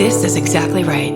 This is exactly right.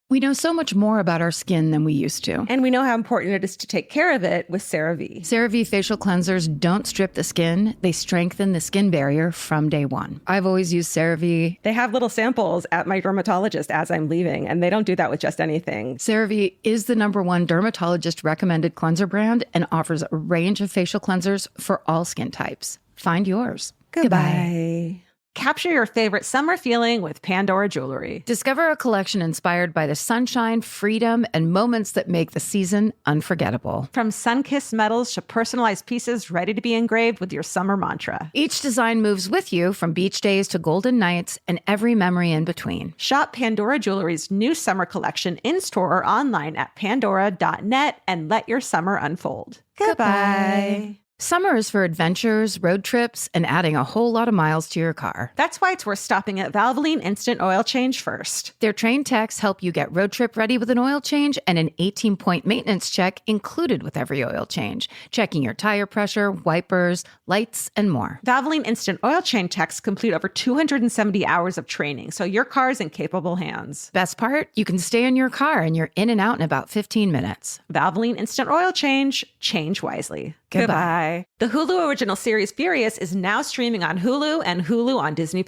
We know so much more about our skin than we used to. And we know how important it is to take care of it with CeraVe. CeraVe facial cleansers don't strip the skin. They strengthen the skin barrier from day one. I've always used CeraVe. They have little samples at my dermatologist as I'm leaving, and they don't do that with just anything. CeraVe is the #1 dermatologist recommended cleanser brand and offers a range of facial cleansers for all skin types. Find yours. Goodbye. Capture your favorite summer feeling with Pandora Jewelry. Discover a collection inspired by the sunshine, freedom, and moments that make the season unforgettable. From sun-kissed metals to personalized pieces ready to be engraved with your summer mantra. Each design moves with you from beach days to golden nights and every memory in between. Shop Pandora Jewelry's new summer collection in-store or online at pandora.net and let your summer unfold. Goodbye. Summer is for adventures, road trips, and adding a whole lot of miles to your car. That's why it's worth stopping at Valvoline Instant Oil Change first. Their trained techs help you get road trip ready with an oil change and an 18-point maintenance check included with every oil change, checking your tire pressure, wipers, lights, and more. Valvoline Instant Oil Change techs complete over 270 hours of training, so your car's in capable hands. Best part? You can stay in your car and you're in and out in about 15 minutes. Valvoline Instant Oil Change. Change wisely. Goodbye. The Hulu original series Furious is now streaming on Hulu and Hulu on Disney+.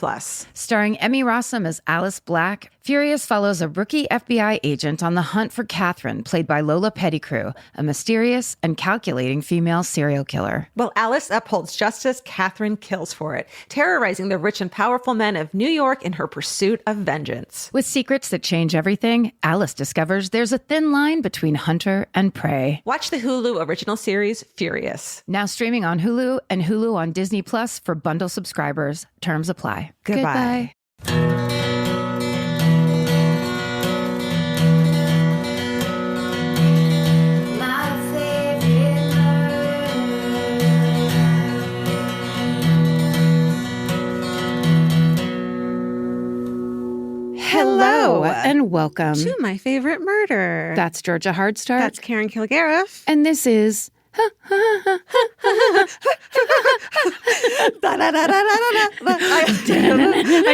Starring Emmy Rossum as Alice Black, Furious follows a rookie FBI agent on the hunt for Catherine, played by Lola Pettigrew, a mysterious and calculating female serial killer. While Alice upholds justice, Catherine kills for it, terrorizing the rich and powerful men of New York in her pursuit of vengeance. With secrets that change everything, Alice discovers there's a thin line between hunter and prey. Watch the Hulu original series Furious. Now streaming on Hulu and Hulu on Disney Plus for bundle subscribers. Terms apply. Goodbye. Hello and welcome to My Favorite Murder. That's Georgia Hardstart. That's Karen Kilgariff. And this is... I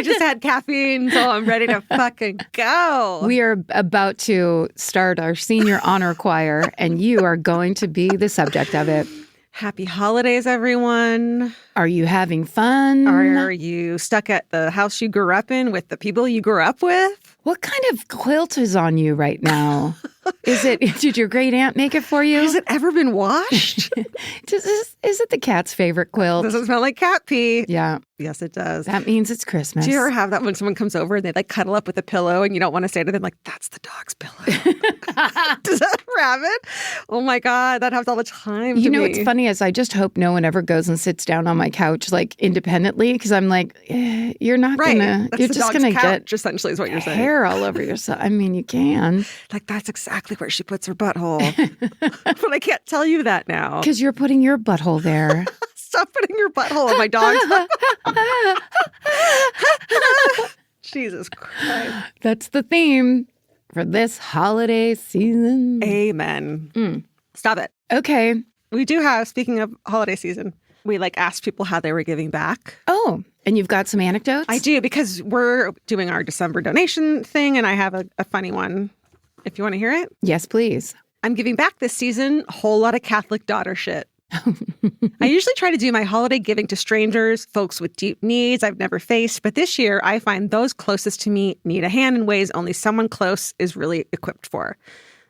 just had caffeine, so I'm ready to fucking go. We are about to start our senior honor choir, and you are going to be the subject of it. Happy holidays, everyone. Are you having fun? Are you stuck at the house you grew up in with the people you grew up with? What kind of quilt is on you right now? Did your great aunt make it for you? Has it ever been washed? Is it the cat's favorite quilt? Does it smell like cat pee? Yeah. Yes, it does. That means it's Christmas. Do you ever have that when someone comes over and they like cuddle up with a pillow and you don't want to say to them like, that's the dog's pillow? Does that ever happen? Oh my God, that happens all the time You to know, me. what's funny is I just hope no one ever goes and sits down on my couch like independently because I'm like, you're not gonna, That's you're the just dog's gonna couch, get essentially is what you're saying. hair all over yourself. I mean, you can. Like that's exactly where she puts her butthole. But I can't tell you that now. Because you're putting your butthole there. Stop putting your butthole in my dog's Jesus Christ. That's the theme for this holiday season. Amen. Stop it. Okay. We do have, speaking of holiday season, we like asked people how they were giving back. Oh, and you've got some anecdotes? I do, because we're doing our December donation thing, and I have a funny one. If you want to hear it. Yes, please. I'm giving back this season a whole lot of Catholic daughter shit. I usually try to do my holiday giving to strangers, folks with deep needs I've never faced, but this year I find those closest to me need a hand in ways only someone close is really equipped for.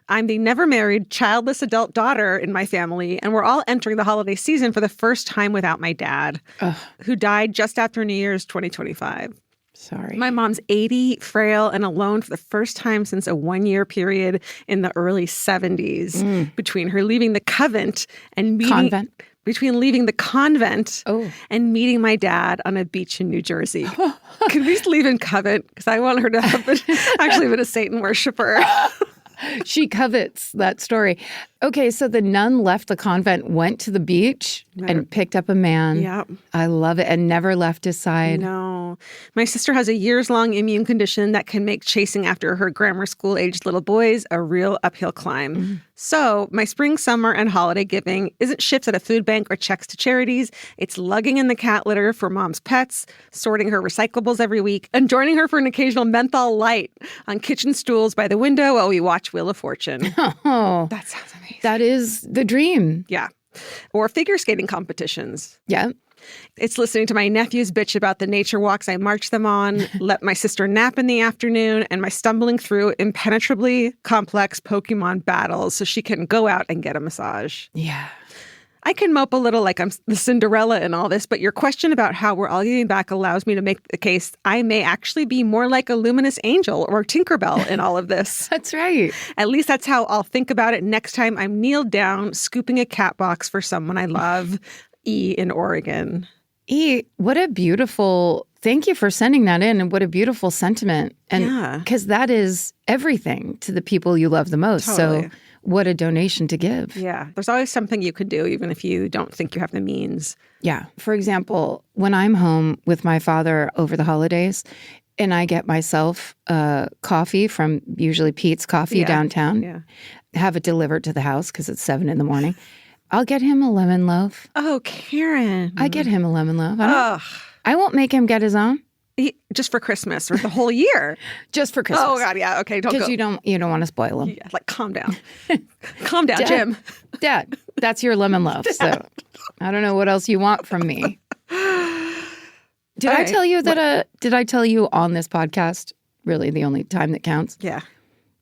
I'm the never married, childless adult daughter in my family, and we're all entering the holiday season for the first time without my dad, who died just after New Year's 2025. Sorry. My mom's 80, frail, and alone for the first time since a 1-year period in the early 70s between her leaving the convent and meeting... Between leaving the convent and meeting my dad on a beach in New Jersey. Can we just leave in convent? Because I want her to have actually been a Satan worshiper. She covets that story. Okay, so the nun left the convent, went to the beach, and picked up a man. Yep. I love it. And never left his side. No. know. My sister has a years-long immune condition that can make chasing after her grammar school-aged little boys a real uphill climb. Mm-hmm. So my spring, summer, and holiday giving isn't shifts at a food bank or checks to charities. It's lugging in the cat litter for mom's pets, sorting her recyclables every week, and joining her for an occasional menthol light on kitchen stools by the window while we watch Wheel of Fortune. Oh, That sounds amazing. that is the dream. Yeah. Or figure skating competitions. Yeah. It's listening to my nephews bitch about the nature walks I march them on, let my sister nap in the afternoon, and my stumbling through impenetrably complex Pokemon battles so she can go out and get a massage. Yeah. I can mope a little like I'm the Cinderella in all this, but your question about how we're all giving back allows me to make the case I may actually be more like a luminous angel or Tinkerbell in all of this. That's right. At least that's how I'll think about it next time I'm kneeled down, scooping a cat box for someone I love. E in Oregon. E, what a beautiful, thank you for sending that in. And what a beautiful sentiment. And because that is everything to the people you love the most. Totally. So what a donation to give. Yeah. There's always something you could do, even if you don't think you have the means. Yeah. For example, when I'm home with my father over the holidays and I get myself coffee from usually Pete's Coffee downtown, have it delivered to the house because it's 7 a.m. I'll get him a lemon loaf. Oh, Karen. I get him a lemon loaf. I won't make him get his own. Just for Christmas or the whole year. Just for Christmas. Oh, God, yeah. Okay, don't go. Because you don't want to spoil him. Yeah, like, calm down. Calm down, Dad, Jim. Dad, that's your lemon loaf. Dad. So I don't know what else you want from me. Did I tell you that? Did I tell you on this podcast, really the only time that counts? Yeah.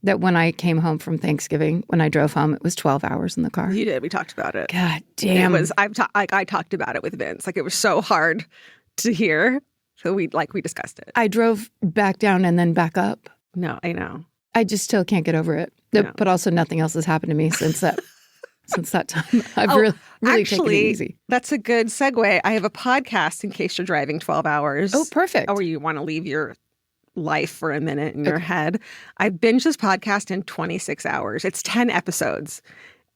That when I came home from Thanksgiving, when I drove home, it was 12 hours in the car. You did. We talked about it. God damn. It was. I talked about it with Vince. Like, it was so hard to hear. So we discussed it. I drove back down and then back up. No, I know. I just still can't get over it. No. But also nothing else has happened to me since that since that time. I've really actually, taken it easy. That's a good segue. I have a podcast in case you're driving 12 hours. Oh, perfect. Or you want to leave your life for a minute in your head. I binged this podcast in 26 hours. It's 10 episodes.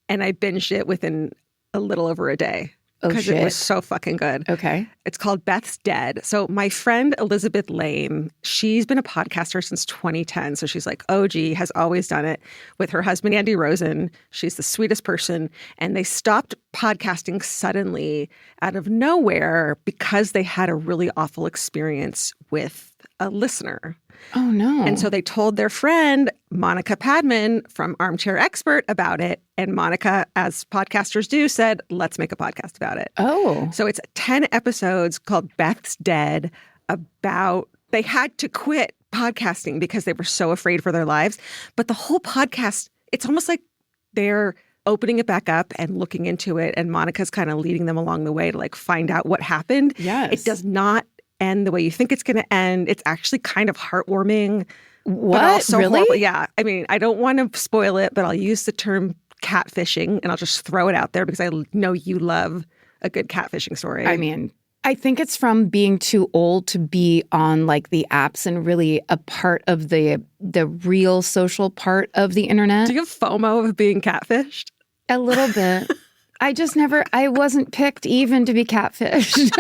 And I binged it within a little over a day. Oh, because shit. it was so fucking good. Okay. It's called Beth's Dead. So my friend Elizabeth Lane, she's been a podcaster since 2010. So she's like OG, has always done it with her husband, Andy Rosen. She's the sweetest person. And they stopped podcasting suddenly out of nowhere because they had a really awful experience with a listener. Oh, no. And so they told their friend, Monica Padman from Armchair Expert, about it. And Monica, as podcasters do, said, let's make a podcast about it. Oh. So it's 10 episodes called Beth's Dead about they had to quit podcasting because they were so afraid for their lives. But the whole podcast, it's almost like they're opening it back up and looking into it. And Monica's kind of leading them along the way to like find out what happened. Yes. It does not end the way you think it's going to end. It's actually kind of heartwarming. What? But also really? horrible. Yeah. I mean, I don't want to spoil it, but I'll use the term catfishing and I'll just throw it out there because I know you love a good catfishing story. I mean, I think it's from being too old to be on like the apps and really a part of the real social part of the internet. Do you have FOMO of being catfished? A little bit. I wasn't picked even to be catfished.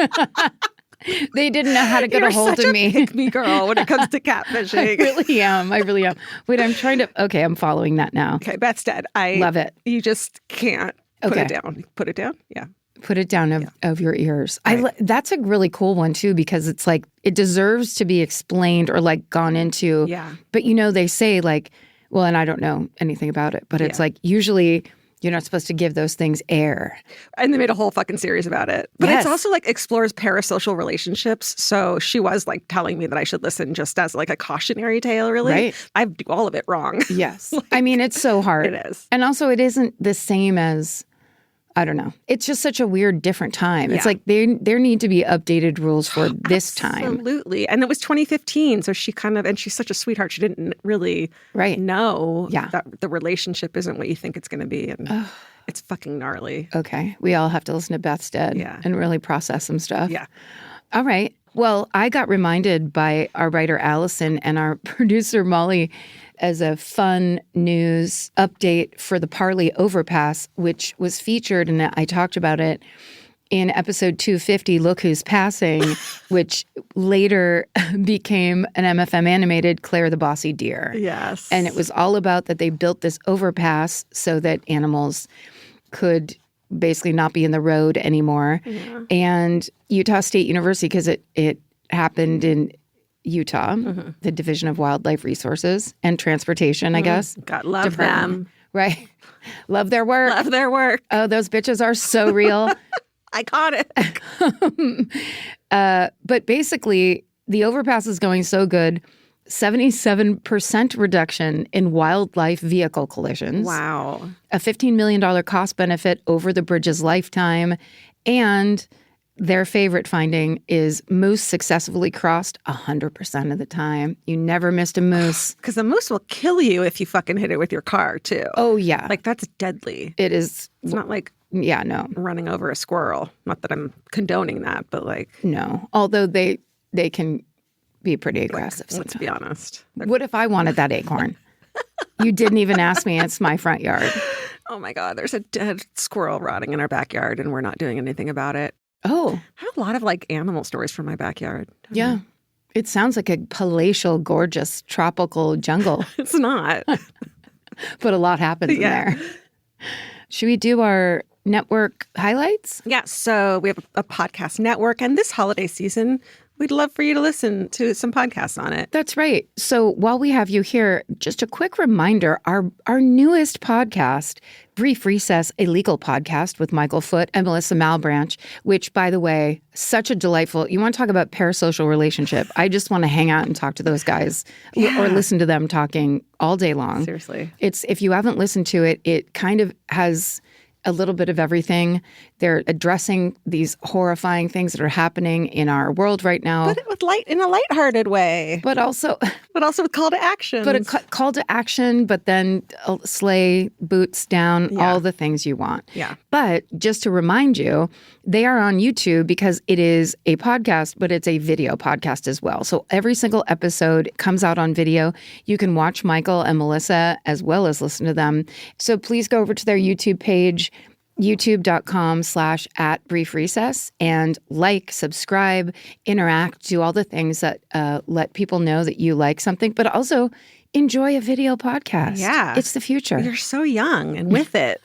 They didn't know how to get a hold of me. You're such a pick-me girl when it comes to catfishing. I really am. Wait, I'm following that now. Okay, Beth's Dead. I love it. You just can't put it down. Put it down? Yeah. Put it down of your ears. Right. That's a really cool one, too, because it's like it deserves to be explained or like gone into. Yeah. But, they say like, well, and I don't know anything about it, but it's like usually you're not supposed to give those things air. And they made a whole fucking series about it. But Yes. it's also like explores parasocial relationships. So she was like telling me that I should listen just as like a cautionary tale, really. Right. I do all of it wrong. Yes. I mean, it's so hard. It is. And also it isn't the same as, I don't know. It's just such a weird, different time. It's like there need to be updated rules for this time. Absolutely. And it was 2015. So she and she's such a sweetheart. She didn't really know that the relationship isn't what you think it's going to be. And it's fucking gnarly. Okay. We all have to listen to Beth's Dead and really process some stuff. Yeah. All right. Well, I got reminded by our writer Allison and our producer Molly as a fun news update for the Parley Overpass, which was featured, and I talked about it in episode 250, Look Who's Passing, which later became an MFM animated Claire the Bossy Deer. Yes. And it was all about that they built this overpass so that animals could basically not be in the road anymore. Yeah. And Utah State University, because it happened in Utah, the Division of Wildlife Resources and Transportation, I guess. God love them. Right. Love their work. Love their work. Oh, those bitches are so real. Iconic. But basically, the overpass is going so good. 77% reduction in wildlife vehicle collisions. Wow. A $15 million cost benefit over the bridge's lifetime. And their favorite finding is moose successfully crossed 100% of the time. You never missed a moose. Because the moose will kill you if you fucking hit it with your car, too. Oh, yeah. Like, that's deadly. It is. It's not like running over a squirrel. Not that I'm condoning that, but like. No. Although they can be pretty aggressive sometimes. Let's be honest. What if I wanted that acorn? You didn't even ask me. It's my front yard. Oh, my God. There's a dead squirrel rotting in our backyard, and we're not doing anything about it. Oh. I have a lot of like animal stories from my backyard. Yeah. It sounds like a palatial, gorgeous, tropical jungle. It's not. But a lot happens in there. Should we do our network highlights? Yeah. So we have a podcast network, and this holiday season, we'd love for you to listen to some podcasts on it. That's right. So while we have you here, just a quick reminder, our newest podcast, Brief Recess, a legal podcast with Michael Foote and Melissa Malbranch, which, by the way, such a delightful, you want to talk about parasocial relationship. I just want to hang out and talk to those guys or listen to them talking all day long. Seriously. If you haven't listened to it, it kind of has a little bit of everything. They're addressing these horrifying things that are happening in our world right now. But in a lighthearted way. But also with call to action. But a call to action, but then sleigh, boots down, all the things you want. Yeah. But just to remind you, they are on YouTube because it is a podcast, but it's a video podcast as well. So every single episode comes out on video. You can watch Michael and Melissa as well as listen to them. So please go over to their YouTube page, youtube.com/@briefrecess, and like, subscribe, interact, do all the things that let people know that you like something, but also enjoy a video podcast. Yeah. It's the future. You're so young and with it.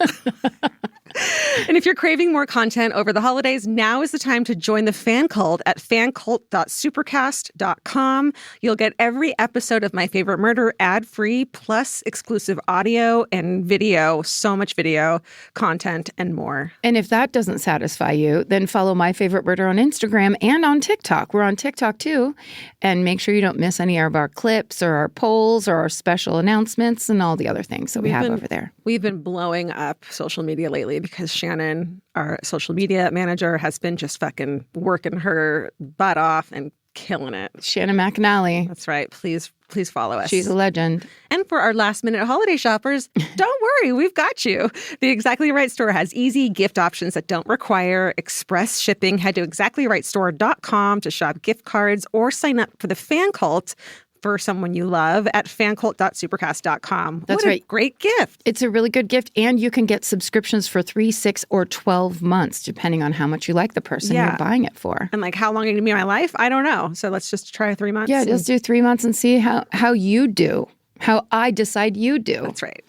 And if you're craving more content over the holidays, now is the time to join the fan cult at fancult.supercast.com. You'll get every episode of My Favorite Murder ad-free, plus exclusive audio and video, so much video content and more. And if that doesn't satisfy you, then follow My Favorite Murder on Instagram and on TikTok. We're on TikTok too. And make sure you don't miss any of our clips or our polls or our special announcements and all the other things that we have over there. We've been blowing up social media lately because Shannon, our social media manager, has been just fucking working her butt off and killing it. Shannon McAnally. That's right. Please follow us. She's a legend. And for our last-minute holiday shoppers, don't worry, we've got you. The Exactly Right store has easy gift options that don't require express shipping. Head to exactlyrightstore.com to shop gift cards or sign up for the fan cult for someone you love at fancult.supercast.com. That's what right. A great gift. It's a really good gift, and you can get subscriptions for 3, 6, or 12 months, depending on how much you like the person you're buying it for. And like, how long are you going to be in my life? I don't know. So let's just try 3 months. Yeah, just do 3 months and see how you do, how I decide you do. That's right.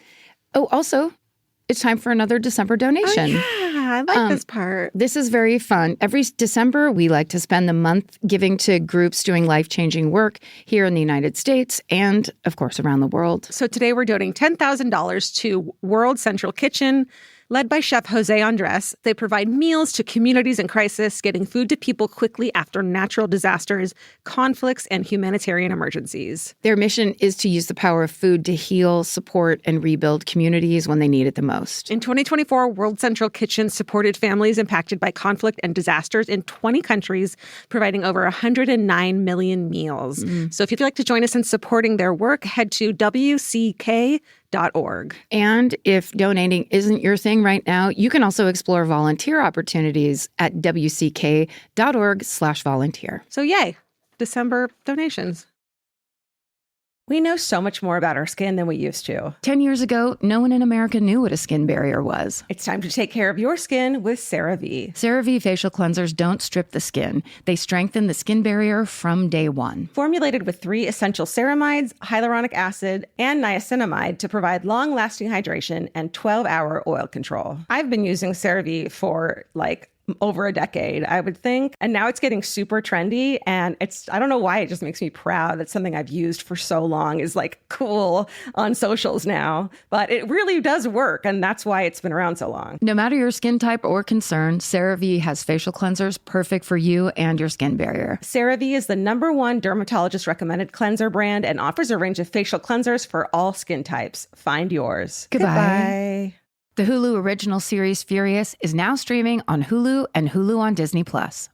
Oh, also, it's time for another December donation. Oh, yeah, I like this part. This is very fun. Every December, we like to spend the month giving to groups doing life-changing work here in the United States and, of course, around the world. So today we're donating $10,000 to World Central Kitchen. Led by Chef Jose Andres, they provide meals to communities in crisis, getting food to people quickly after natural disasters, conflicts, and humanitarian emergencies. Their mission is to use the power of food to heal, support, and rebuild communities when they need it the most. In 2024, World Central Kitchen supported families impacted by conflict and disasters in 20 countries, providing over 109 million meals. So if you'd like to join us in supporting their work, head to WCK.org. And if donating isn't your thing right now, you can also explore volunteer opportunities at WCK.org/volunteer. So yay, December donations. We know so much more about our skin than we used to. 10 years ago, no one in America knew what a skin barrier was. It's time to take care of your skin with CeraVe. CeraVe facial cleansers don't strip the skin. They strengthen the skin barrier from day one. Formulated with 3 essential ceramides, hyaluronic acid, and niacinamide to provide long-lasting hydration and 12-hour oil control. I've been using CeraVe for over a decade, I would think. And now it's getting super trendy. And I don't know why, it just makes me proud that something I've used for so long is cool on socials now. But it really does work. And that's why it's been around so long. No matter your skin type or concern, CeraVe has facial cleansers perfect for you and your skin barrier. CeraVe is the #1 dermatologist recommended cleanser brand and offers a range of facial cleansers for all skin types. Find yours. Goodbye. The Hulu original series Furious is now streaming on Hulu and Hulu on Disney+.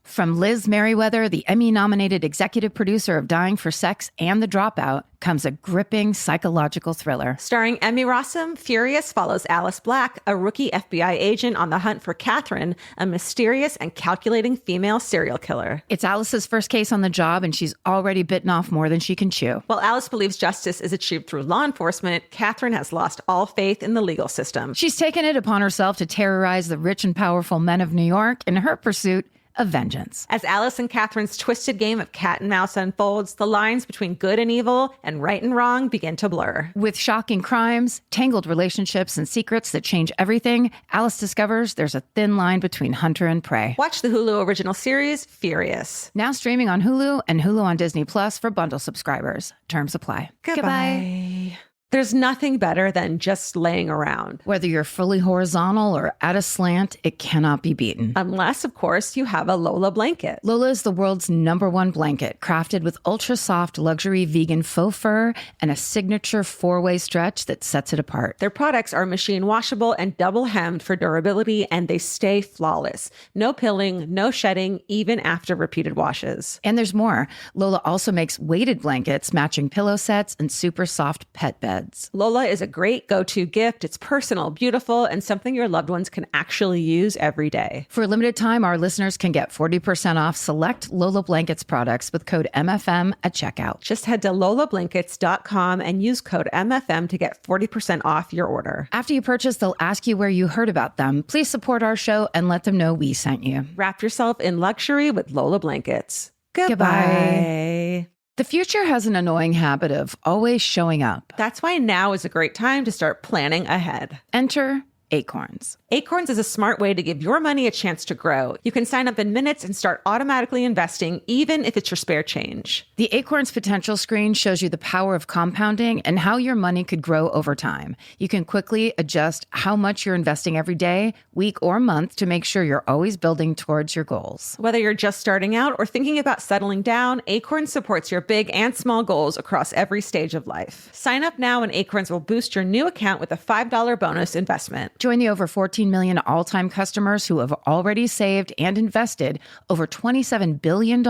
From Liz Merriweather, the Emmy-nominated executive producer of Dying for Sex and The Dropout, comes a gripping psychological thriller. Starring Emmy Rossum, Furious follows Alice Black, a rookie FBI agent on the hunt for Catherine, a mysterious and calculating female serial killer. It's Alice's first case on the job, and she's already bitten off more than she can chew. While Alice believes justice is achieved through law enforcement, Catherine has lost all faith in the legal system. She's taken it upon herself to terrorize the rich and powerful men of New York in her pursuit of vengeance. As Alice and Catherine's twisted game of cat and mouse unfolds, the lines between good and evil and right and wrong begin to blur. With shocking crimes, tangled relationships, and secrets that change everything, Alice discovers there's a thin line between hunter and prey. Watch the Hulu original series, Furious. Now streaming on Hulu and Hulu on Disney Plus for bundle subscribers. Terms apply. Goodbye. There's nothing better than just laying around. Whether you're fully horizontal or at a slant, it cannot be beaten. Unless, of course, you have a Lola blanket. Lola is the world's #1 blanket, crafted with ultra-soft luxury vegan faux fur and a signature 4-way stretch that sets it apart. Their products are machine washable and double hemmed for durability, and they stay flawless. No pilling, no shedding, even after repeated washes. And there's more. Lola also makes weighted blankets, matching pillow sets, and super soft pet beds. Lola is a great go-to gift. It's personal, beautiful, and something your loved ones can actually use every day. For a limited time, our listeners can get 40% off select Lola Blankets products with code MFM at checkout. Just head to lolablankets.com and use code MFM to get 40% off your order. After you purchase, they'll ask you where you heard about them. Please support our show and let them know we sent you. Wrap yourself in luxury with Lola Blankets. Goodbye. The future has an annoying habit of always showing up. That's why now is a great time to start planning ahead. Enter Acorns. Acorns is a smart way to give your money a chance to grow. You can sign up in minutes and start automatically investing, even if it's your spare change. The Acorns potential screen shows you the power of compounding and how your money could grow over time. You can quickly adjust how much you're investing every day, week, or month to make sure you're always building towards your goals. Whether you're just starting out or thinking about settling down, Acorns supports your big and small goals across every stage of life. Sign up now and Acorns will boost your new account with a $5 bonus investment. Join the over 14 million all-time customers who have already saved and invested over $27 billion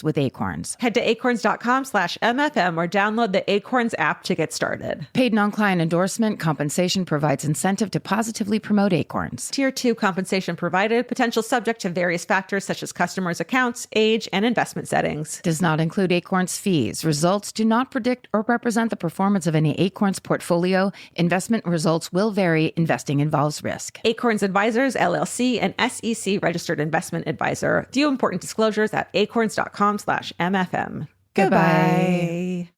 with Acorns. Head to acorns.com/MFM or download the Acorns app to get started. Paid non-client endorsement compensation provides incentive to positively promote Acorns. Tier 2 compensation provided, potential subject to various factors such as customers' accounts, age, and investment settings. Does not include Acorns fees. Results do not predict or represent the performance of any Acorns portfolio. Investment results will vary. Investing involves risk. Acorns Advisors, LLC, an SEC registered investment advisor. View important disclosures at acorns.com/MFM. Goodbye.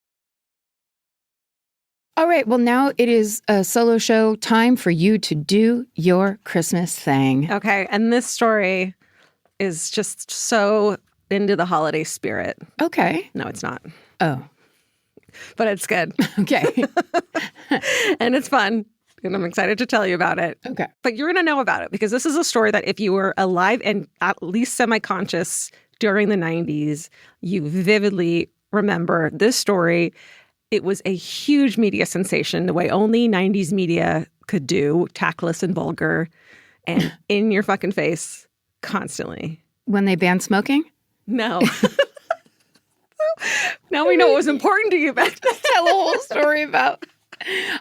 All right. Well, now it is a solo show time for you to do your Christmas thing. Okay. And this story is just so into the holiday spirit. Okay. No, it's not. Oh. But it's good. Okay. And it's fun. And I'm excited to tell you about it. Okay. But you're going to know about it because this is a story that if you were alive and at least semi-conscious during the 90s, you vividly remember this story. It was a huge media sensation, the way only 90s media could do, tactless and vulgar and in your fucking face constantly. When they banned smoking? No. Now we know what was important to you back then. Tell a whole story about.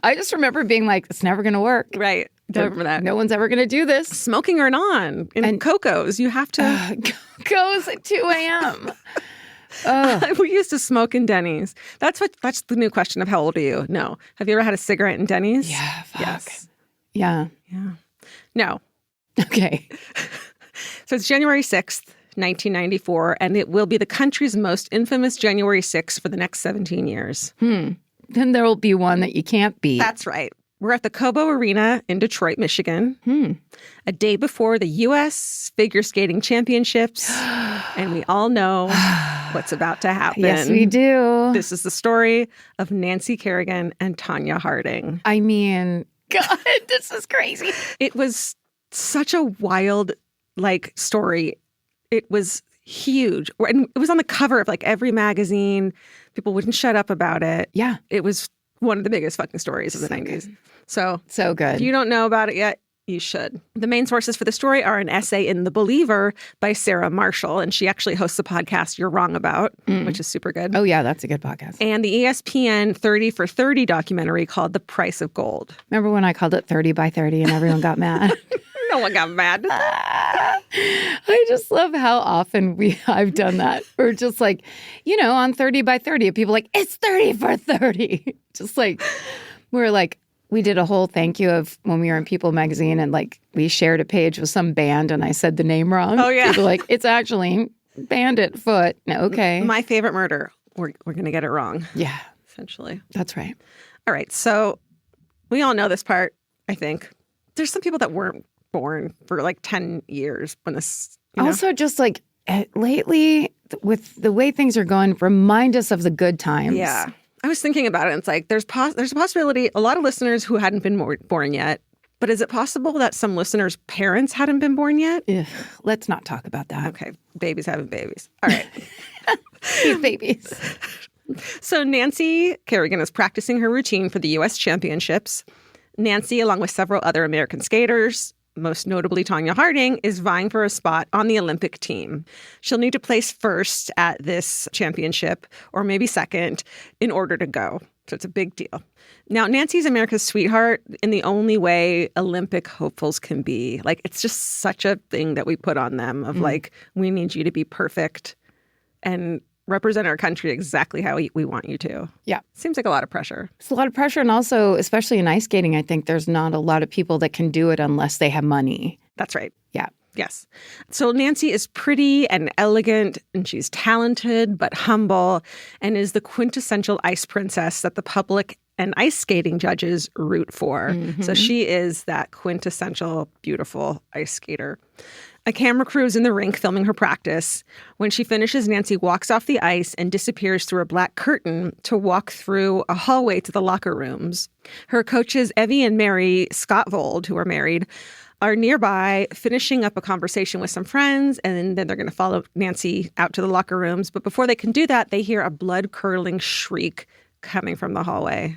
I just remember being like, it's never going to work. Right. Don't remember that. No one's ever going to do this. Smoking or non. In Coco's, you have to. Goes at 2 a.m. We used to smoke in Denny's. That's the new question of how old are you? No. Have you ever had a cigarette in Denny's? Yeah. Fuck. Yes. Yeah. Yeah. No. Okay. So it's January 6th, 1994, and it will be the country's most infamous January 6th for the next 17 years. Then there will be one that you can't beat. That's right. We're at the Cobo Arena in Detroit, Michigan, a day before the U.S. Figure Skating Championships, and we all know what's about to happen. Yes, we do. This is the story of Nancy Kerrigan and Tonya Harding. I mean, God, this is crazy. It was such a wild, story. It was huge. And it was on the cover of, every magazine. People wouldn't shut up about it. Yeah. It was one of the biggest fucking stories of the 90s. Good. So good. If you don't know about it yet, you should. The main sources for the story are an essay in The Believer by Sarah Marshall, and she actually hosts a podcast You're Wrong About, which is super good. Oh, yeah, that's a good podcast. And the ESPN 30 for 30 documentary called The Price of Gold. Remember when I called it 30 by 30 and everyone got mad? No one got mad. I just love how often I've done that. Or just on 30 by 30, people are like, it's 30 for 30. Just we did a whole thank you of when we were in People magazine and we shared a page with some band and I said the name wrong. Oh, yeah. People it's actually Bandit Foot. No, okay. My Favorite Murder. We're going to get it wrong. Yeah. Essentially. That's right. All right. So we all know this part, I think. There's some people that weren't born for 10 years when this, Also, just lately, with the way things are going, remind us of the good times. Yeah. I was thinking about it. And it's there's a possibility, a lot of listeners who hadn't been born yet. But is it possible that some listeners' parents hadn't been born yet? Ugh, let's not talk about that. Okay. Babies having babies. All right. These babies. So Nancy Kerrigan is practicing her routine for the U.S. Championships. Nancy, along with several other American skaters, most notably Tonya Harding, is vying for a spot on the Olympic team. She'll need to place first at this championship, or maybe second, in order to go. So it's a big deal. Now, Nancy's America's sweetheart in the only way Olympic hopefuls can be. It's just such a thing that we put on them of we need you to be perfect and represent our country exactly how we want you to. Yeah. Seems like a lot of pressure. It's a lot of pressure. And also, especially in ice skating, I think there's not a lot of people that can do it unless they have money. That's right. Yeah. Yes. So Nancy is pretty and elegant, and she's talented but humble, and is the quintessential ice princess that the public and ice skating judges root for. Mm-hmm. So she is that quintessential beautiful ice skater. A camera crew is in the rink filming her practice. When she finishes, Nancy walks off the ice and disappears through a black curtain to walk through a hallway to the locker rooms. Her coaches, Evie and Mary Scottvold, who are married, are nearby finishing up a conversation with some friends, and then they're going to follow Nancy out to the locker rooms. But before they can do that, they hear a blood-curdling shriek coming from the hallway.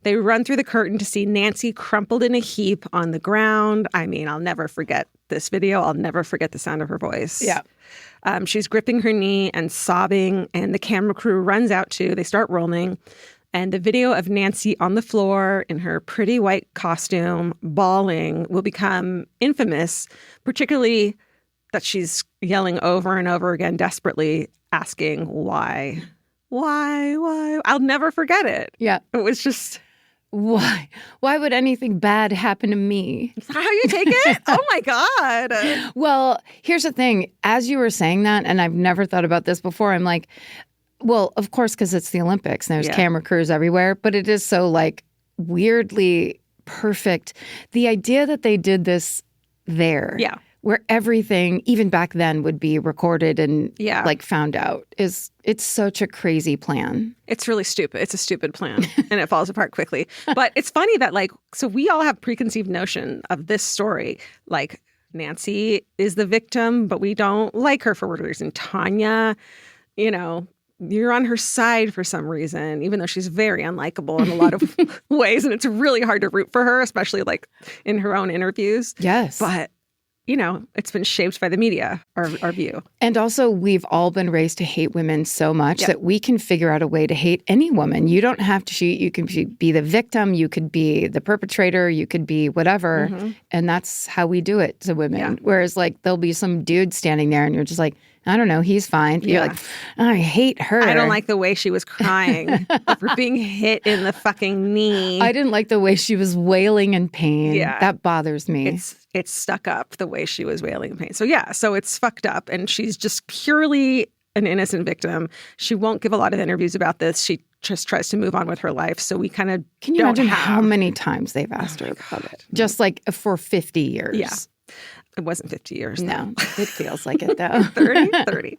They run through the curtain to see Nancy crumpled in a heap on the ground. I mean, I'll never forget this video. I'll never forget the sound of her voice. Yeah. She's gripping her knee and sobbing, and the camera crew runs out too. They start rolling. And the video of Nancy on the floor in her pretty white costume, bawling, will become infamous, particularly that she's yelling over and over again, desperately asking why. Why? I'll never forget it. Yeah. It was just... Why? Why would anything bad happen to me? Is that how you take it? Oh, my God. Well, here's the thing. As you were saying that, and I've never thought about this before, I'm like, well, of course, because it's the Olympics and there's camera crews everywhere, but it is so weirdly perfect. The idea that they did this there, where everything, even back then, would be recorded and found out, it's such a crazy plan. It's really stupid. It's a stupid plan, and it falls apart quickly. But it's funny that so we all have preconceived notion of this story. Nancy is the victim, but we don't like her for whatever reason. Tonya, you're on her side for some reason, even though she's very unlikable in a lot of ways. And it's really hard to root for her, especially in her own interviews. Yes. But, it's been shaped by the media, our view. And also, we've all been raised to hate women so much that we can figure out a way to hate any woman. You don't have to shoot. You can be the victim. You could be the perpetrator. You could be whatever. Mm-hmm. And that's how we do it to women. Yeah. Whereas there'll be some dude standing there and you're just like, I don't know, he's fine. You're like, I hate her. I don't like the way she was crying for being hit in the fucking knee. I didn't like the way she was wailing in pain. Yeah. That bothers me. It's stuck up the way she was wailing in pain. So so it's fucked up. And she's just purely an innocent victim. She won't give a lot of interviews about this. She just tries to move on with her life. So we kind of Can you imagine how many times they've asked her about it? Just like for 50 years. Yeah. It wasn't 50 years. No, it feels like it though. 30.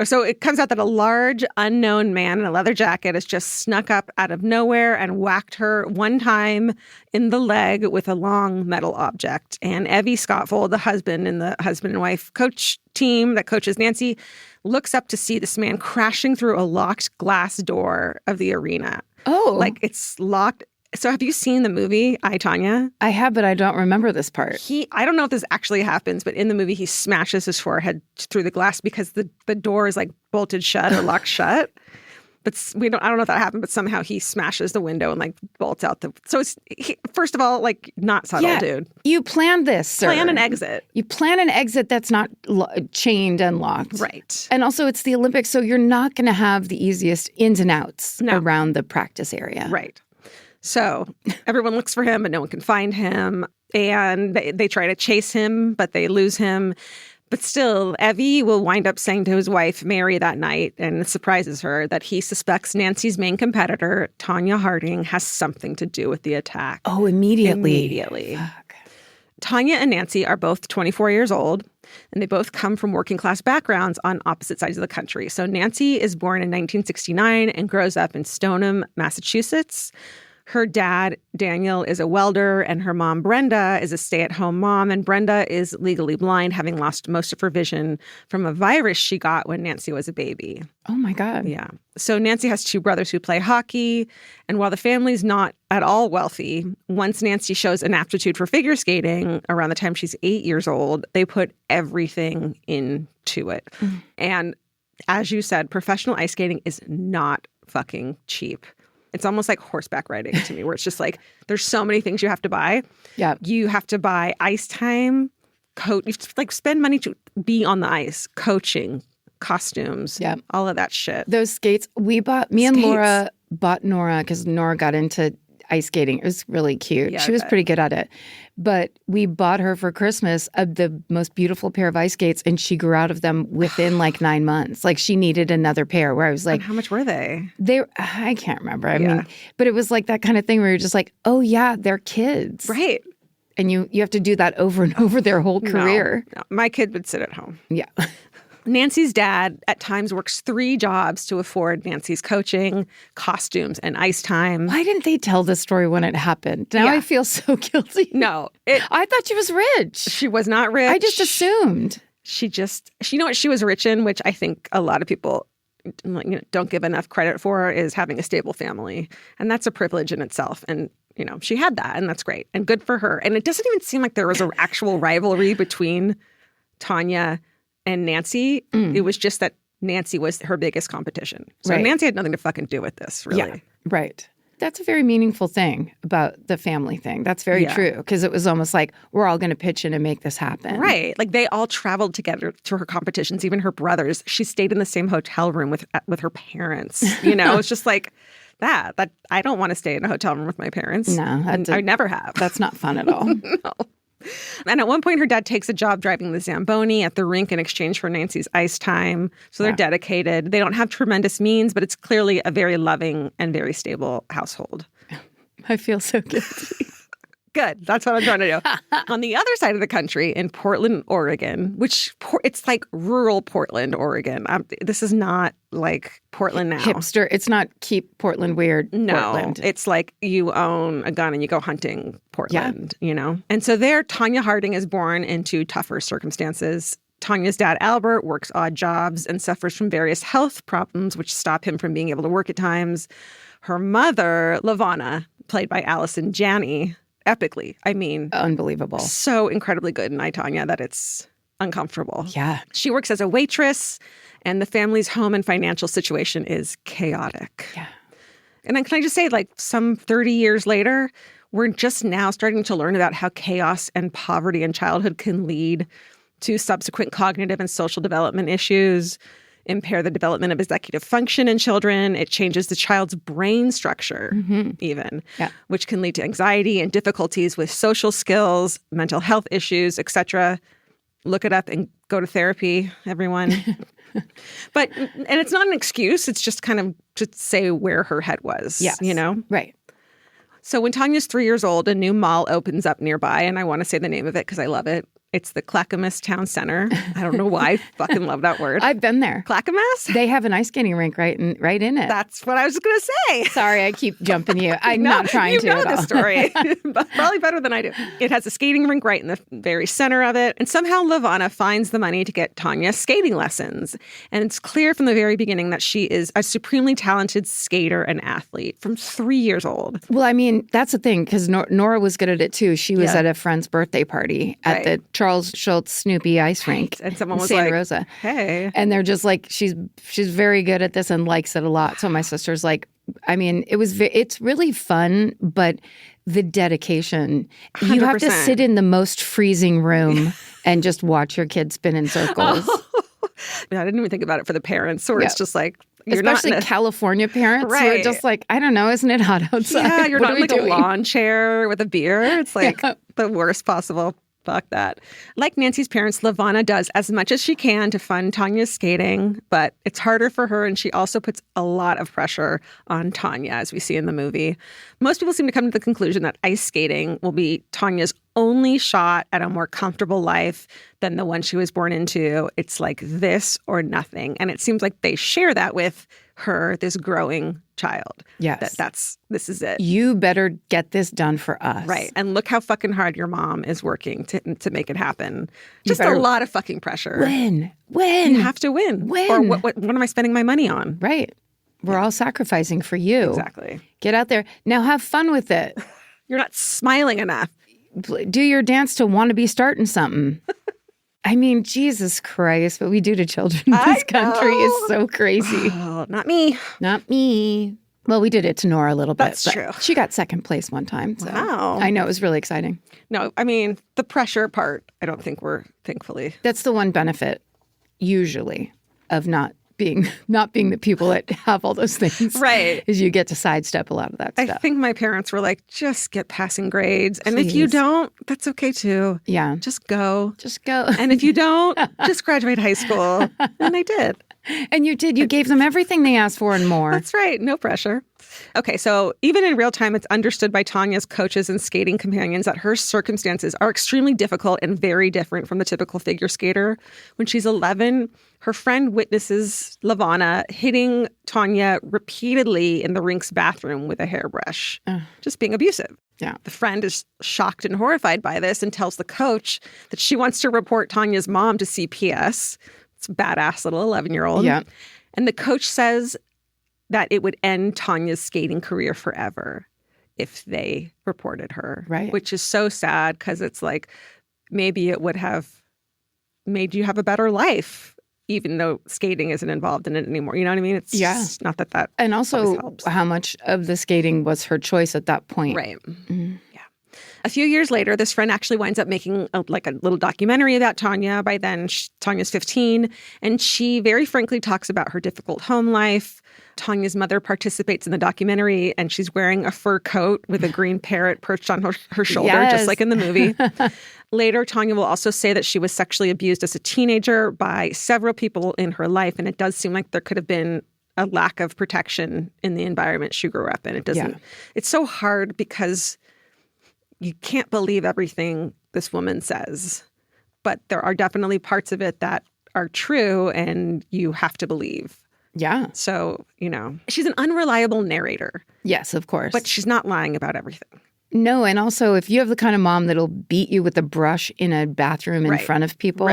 So it comes out that a large unknown man in a leather jacket has just snuck up out of nowhere and whacked her one time in the leg with a long metal object. And Evie Scottfold, the husband in the husband and wife coach team that coaches Nancy, looks up to see this man crashing through a locked glass door of the arena. Oh. Like it's locked. So have you seen the movie, I, Tonya? I have, but I don't remember this part. I don't know if this actually happens, but in the movie, he smashes his forehead through the glass because the door is like bolted shut or locked shut. But I don't know if that happened, but somehow he smashes the window and like bolts out so it's, first of all, like not subtle, dude. You planned this, sir. Plan an exit. You plan an exit that's not chained and locked. Right. And also it's the Olympics, so you're not going to have the easiest ins and outs around the practice area. Right. So everyone looks for him, but no one can find him. And they try to chase him, but they lose him. But still, Evie will wind up saying to his wife, Mary, that night, and it surprises her, that he suspects Nancy's main competitor, Tonya Harding, has something to do with the attack. Oh, immediately. Immediately. Fuck. Tonya and Nancy are both 24 years old, and they both come from working class backgrounds on opposite sides of the country. So Nancy is born in 1969 and grows up in Stoneham, Massachusetts. Her dad, Daniel, is a welder, and her mom, Brenda, is a stay-at-home mom. And Brenda is legally blind, having lost most of her vision from a virus she got when Nancy was a baby. Oh, my God. Yeah. So Nancy has two brothers who play hockey. And while the family's not at all wealthy, once Nancy shows an aptitude for figure skating around the time she's 8 years old, they put everything into it. Mm. And as you said, professional ice skating is not fucking cheap. It's almost like horseback riding to me, where it's just like, there's so many things you have to buy. Yeah. You have to buy ice time, you have to like spend money to be on the ice, coaching, costumes, all of that shit. Those skates, me and Laura bought Nora, because Nora got into ice skating. It was really cute. She was pretty good at it. But we bought her for Christmas the most beautiful pair of ice skates, and she grew out of them within like 9 months. Like she needed another pair, where I was like, and how much were they? I can't remember. I mean, but it was like that kind of thing where you're just like, oh yeah, they're kids. Right. And you have to do that over and over their whole career. No. My kid would sit at home. Yeah. Nancy's dad at times works 3 jobs to afford Nancy's coaching, costumes, and ice time. Why didn't they tell this story when it happened? Now I feel so guilty. No. I thought she was rich. She was not rich. I just assumed. You know what she was rich in, which I think a lot of people don't give enough credit for, is having a stable family. And that's a privilege in itself. And she had that, and that's great. And good for her. And it doesn't even seem like there was an actual rivalry between Tonya and Nancy. It was just that Nancy was her biggest competition. So Nancy had nothing to fucking do with this, really. Yeah, right. That's a very meaningful thing about the family thing. That's very true, because it was almost like, we're all going to pitch in and make this happen. Right. Like they all traveled together to her competitions, even her brothers. She stayed in the same hotel room with her parents. It's just like that I don't want to stay in a hotel room with my parents. No. I never have. That's not fun at all. No. And at one point, her dad takes a job driving the Zamboni at the rink in exchange for Nancy's ice time. So they're dedicated. They don't have tremendous means, but it's clearly a very loving and very stable household. I feel so guilty. Good. That's what I'm trying to do. On the other side of the country, in Portland, Oregon, which it's like rural Portland, Oregon. This is not like Portland now. Hipster. It's not keep Portland weird. No, Portland. It's like you own a gun and you go hunting Portland, And so there, Tonya Harding is born into tougher circumstances. Tonya's dad, Albert, works odd jobs and suffers from various health problems, which stop him from being able to work at times. Her mother, Lavana, played by Allison Janney, epically. I mean, unbelievable. So incredibly good in I, Tonya that it's uncomfortable. Yeah. She works as a waitress, and the family's home and financial situation is chaotic. Yeah. And then can I just say, like, some 30 years later, we're just now starting to learn about how chaos and poverty in childhood can lead to subsequent cognitive and social development issues, impair the development of executive function in children. It changes the child's brain structure, even, which can lead to anxiety and difficulties with social skills, mental health issues, etc. Look it up and go to therapy, everyone. And it's not an excuse. It's just kind of to say where her head was, you know? Right. So when Tonya's 3 years old, a new mall opens up nearby, and I want to say the name of it because I love it. It's the Clackamas Town Center. I don't know why. I fucking love that word. I've been there. Clackamas? They have an ice skating rink right in it. That's what I was going to say. Sorry, I keep jumping you. I'm not trying to. You know the story. Probably better than I do. It has a skating rink right in the very center of it. And somehow Levana finds the money to get Tonya skating lessons. And it's clear from the very beginning that she is a supremely talented skater and athlete from 3 years old. Well, I mean, that's the thing, because Nora was good at it too. She was at a friend's birthday party at the Charles Schultz Snoopy ice rink, and someone was Santa like, Rosa. Hey. And they're just like, she's very good at this and likes it a lot. So my sister's like, I mean, it's really fun, but the dedication, 100%. You have to sit in the most freezing room and just watch your kid spin in circles. I didn't even think about it for the parents, or it's just like, especially California parents who are just like, I don't know, isn't it hot outside? Yeah, you're what not in like a lawn chair with a beer. It's like the worst possible. Fuck that. Like Nancy's parents, Levana does as much as she can to fund Tonya's skating, but it's harder for her, and she also puts a lot of pressure on Tonya, as we see in the movie. Most people seem to come to the conclusion that ice skating will be Tonya's only shot at a more comfortable life than the one she was born into. It's like this or nothing. And it seems like they share that with her, this growing child. Yes. This is it. You better get this done for us. Right. And look how fucking hard your mom is working to make it happen. Just a lot of fucking pressure. Win. You have to win. Win. Or what am I spending my money on? Right. We're all sacrificing for you. Exactly. Get out there. Now have fun with it. You're not smiling enough. Do your dance to want to be starting something. I mean, Jesus Christ, what we do to children in this country is so crazy. Oh, not me. Not me. Well, we did it to Nora a little bit. That's true. She got second place one time. So wow. I know, it was really exciting. No, I mean, the pressure part, I don't think we're, thankfully. That's the one benefit, usually, of not being the people that have all those things. Right. Is you get to sidestep a lot of that stuff. I think my parents were like, just get passing grades. And if you don't, that's okay too. Yeah. Just go. And if you don't, just graduate high school. And I did. And you did. You gave them everything they asked for and more. That's right. No pressure. Okay, so even in real time, it's understood by Tonya's coaches and skating companions that her circumstances are extremely difficult and very different from the typical figure skater. When she's 11, her friend witnesses Levana hitting Tonya repeatedly in the rink's bathroom with a hairbrush, just being abusive. Yeah. The friend is shocked and horrified by this and tells the coach that she wants to report Tonya's mom to CPS. It's a badass little 11-year-old. Yeah. And the coach says that it would end Tonya's skating career forever if they reported her. Right. Which is so sad because it's like maybe it would have made you have a better life, even though skating isn't involved in it anymore. You know what I mean? It's just not that and also helps. How much of the skating was her choice at that point. Right. Mm-hmm. Yeah. A few years later, this friend actually winds up making a little documentary about Tonya. By then, Tonya's 15, and she very frankly talks about her difficult home life. Tonya's mother participates in the documentary, and she's wearing a fur coat with a green parrot perched on her shoulder, just like in the movie. Later, Tonya will also say that she was sexually abused as a teenager by several people in her life, and it does seem like there could have been a lack of protection in the environment she grew up in. It doesn't. Yeah. It's so hard because you can't believe everything this woman says, but there are definitely parts of it that are true and you have to believe. Yeah. So, she's an unreliable narrator. Yes, of course. But she's not lying about everything. No, and also if you have the kind of mom that'll beat you with a brush in a bathroom in front of people,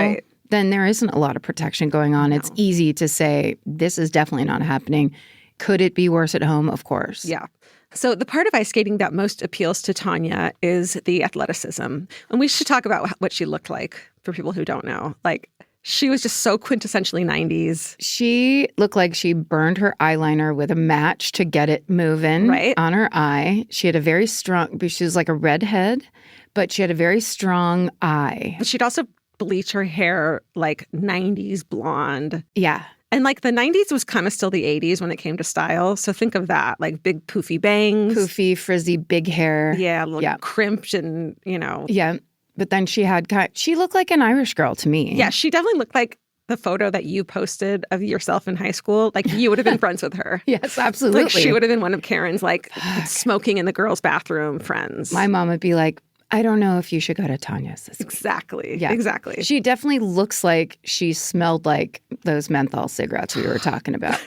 then there isn't a lot of protection going on. No. It's easy to say, this is definitely not happening. Could it be worse at home? Of course. Yeah. So the part of ice skating that most appeals to Tonya is the athleticism. And we should talk about what she looked like for people who don't know. Like, she was just so quintessentially 90s. She looked like she burned her eyeliner with a match to get it moving on her eye. She had a very strong, she was like a redhead, but she had a very strong eye. She'd also bleach her hair like 90s blonde. Yeah. And like the 90s was kind of still the 80s when it came to style. So think of that, like big poofy bangs. Poofy, frizzy, big hair. Yeah, crimped and, Yeah. But then she looked like an Irish girl to me. Yeah, she definitely looked like the photo that you posted of yourself in high school. Like you would have been friends with her. Yes, absolutely. Like she would have been one of Karen's like smoking in the girls' bathroom friends. My mom would be like, I don't know if you should go to Tonya's this week. Exactly. Yeah. Exactly. She definitely looks like she smelled like those menthol cigarettes we were talking about.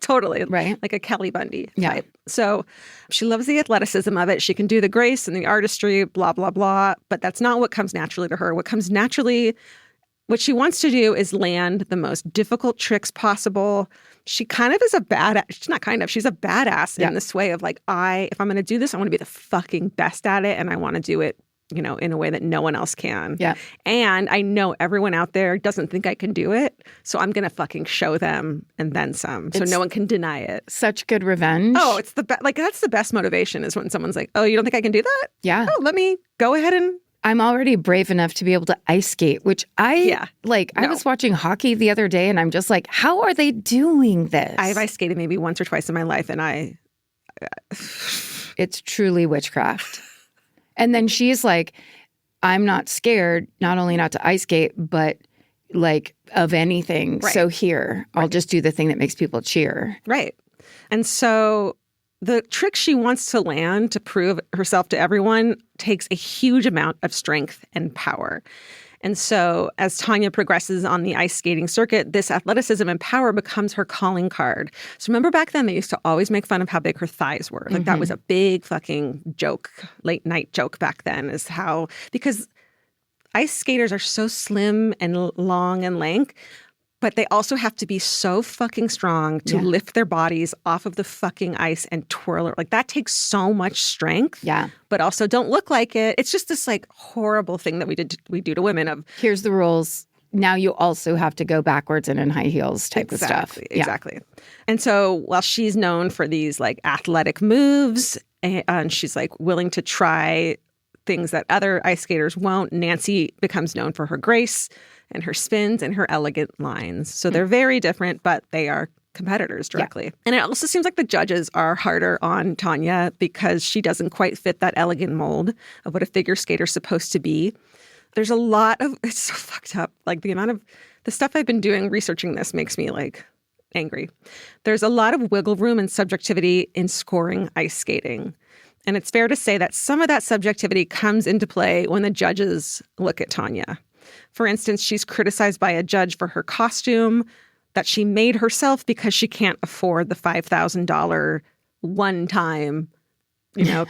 Totally. Right. Like a Kelly Bundy Yeah. type. So she loves the athleticism of it. She can do the grace and the artistry, blah, blah, blah. But that's not what comes naturally to her. What she wants to do is land the most difficult tricks possible. She kind of is a badass. She's a badass in this way of like, if I'm going to do this, I want to be the fucking best at it. And I want to do it, in a way that no one else can. Yeah. And I know everyone out there doesn't think I can do it. So I'm going to fucking show them and then some. So no one can deny it. Such good revenge. Oh, it's the best. Like, that's the best motivation is when someone's like, oh, you don't think I can do that? Yeah. Oh, let me go ahead and. I'm already brave enough to be able to ice skate, which I was watching hockey the other day and I'm just like, how are they doing this? I've ice skated maybe once or twice in my life and it's truly witchcraft. And then she's like, I'm not scared, not only not to ice skate, but like of anything. Right. So here, I'll just do the thing that makes people cheer. Right. And so the trick she wants to land to prove herself to everyone takes a huge amount of strength and power. And so as Tonya progresses on the ice skating circuit, this athleticism and power becomes her calling card. So remember back then, they used to always make fun of how big her thighs were. Like that was a big fucking joke, late night joke back then because ice skaters are so slim and long and lank, but they also have to be so fucking strong to lift their bodies off of the fucking ice and twirl it. Like that takes so much strength. Yeah. But also don't look like it. It's just this like horrible thing that we do to women of here's the rules. Now you also have to go backwards and in high heels type of stuff. Exactly. Yeah. And so while she's known for these like athletic moves and she's like willing to try things that other ice skaters won't, Nancy becomes known for her grace and her spins and her elegant lines. So they're very different, but they are competitors directly. Yeah. And it also seems like the judges are harder on Tonya because she doesn't quite fit that elegant mold of what a figure skater's supposed to be. There's a lot of, it's so fucked up. Like the stuff I've been doing researching this makes me like angry. There's a lot of wiggle room and subjectivity in scoring ice skating. And it's fair to say that some of that subjectivity comes into play when the judges look at Tonya. For instance, she's criticized by a judge for her costume that she made herself because she can't afford the $5,000 one-time,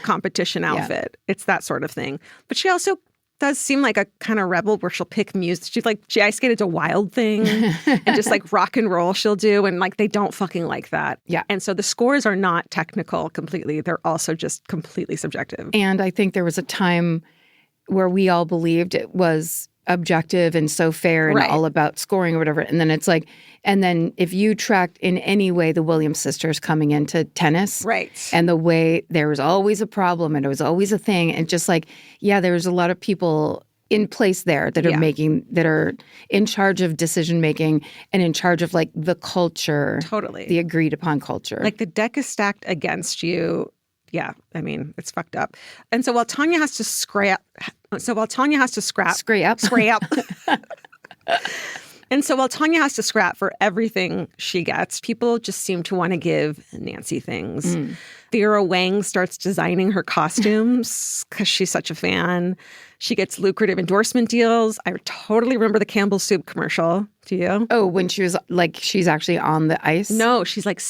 competition outfit. It's that sort of thing. But she also does seem like a kind of rebel where she'll pick music. She ice skated to Wild Thing and just like rock and roll she'll do. And like they don't fucking like that. Yeah. And so the scores are not technical completely. They're also just completely subjective. And I think there was a time where we all believed it was objective and so fair and all about scoring or whatever. And then it's like, and then if you tracked in any way the Williams sisters coming into tennis, right, and the way there was always a problem and it was always a thing, and just like, there's a lot of people in place there that are that are in charge of decision making and in charge of like the culture, totally, the agreed upon culture. Like the deck is stacked against you. Yeah, I mean, it's fucked up. And so while Tonya has to scrap. And so while Tonya has to scrap for everything she gets, people just seem to want to give Nancy things. Vera Wang starts designing her costumes because she's such a fan. She gets lucrative endorsement deals. I totally remember the Campbell's soup commercial. Do you? Oh, when she was like, she's actually on the ice? No, she's like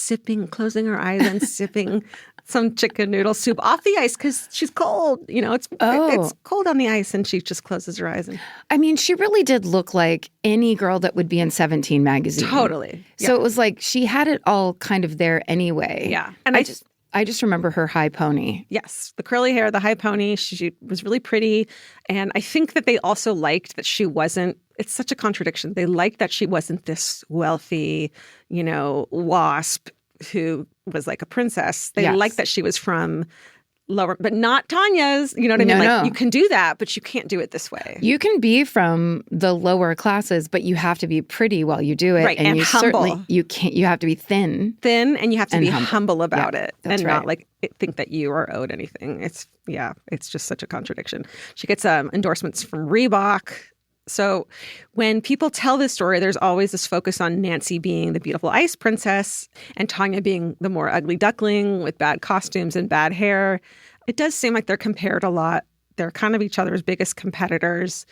closing her eyes and sipping some chicken noodle soup off the ice because she's cold. It's cold on the ice and she just closes her eyes. I mean, she really did look like any girl that would be in 17 magazine. Totally. So it was like she had it all kind of there anyway. Yeah. And I just remember her high pony. Yes. The curly hair, the high pony. She was really pretty. And I think that they also liked that she wasn't, it's such a contradiction. They liked that she wasn't this wealthy, wasp who was like a princess. They liked that she was from lower, but not Tonya's. You know what I mean? No. You can do that, but you can't do it this way. You can be from the lower classes, but you have to be pretty while you do it. Right, and you humble. You have to be thin. And you have to be humble about it and right. not think that you are owed anything. It's just such a contradiction. She gets endorsements from Reebok. So when people tell this story, there's always this focus on Nancy being the beautiful ice princess and Tonya being the more ugly duckling with bad costumes and bad hair. It does seem like they're compared a lot. They're kind of each other's biggest competitors,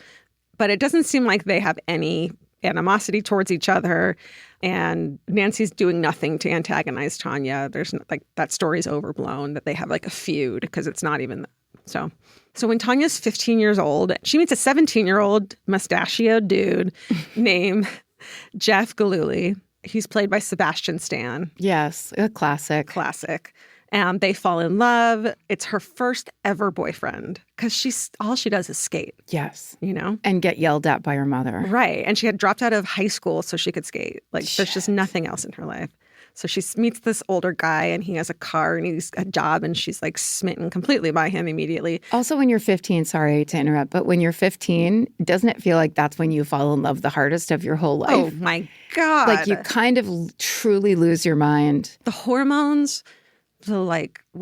but it doesn't seem like they have any animosity towards each other. And Nancy's doing nothing to antagonize Tonya. There's that story's overblown that they have a feud because it's not even so. So when Tonya's 15 years old, she meets a 17-year-old mustachioed dude named Jeff Gillooly. He's played by Sebastian Stan. Yes, a classic. And they fall in love. It's her first ever boyfriend because all she does is skate. Yes. And get yelled at by her mother. Right. And she had dropped out of high school so she could skate. There's just nothing else in her life. So she meets this older guy and he has a car and he's a job and she's smitten completely by him immediately. Also, when you're 15, sorry to interrupt, but when you're 15, doesn't it feel like that's when you fall in love the hardest of your whole life? Oh my God. You kind of truly lose your mind. The hormones,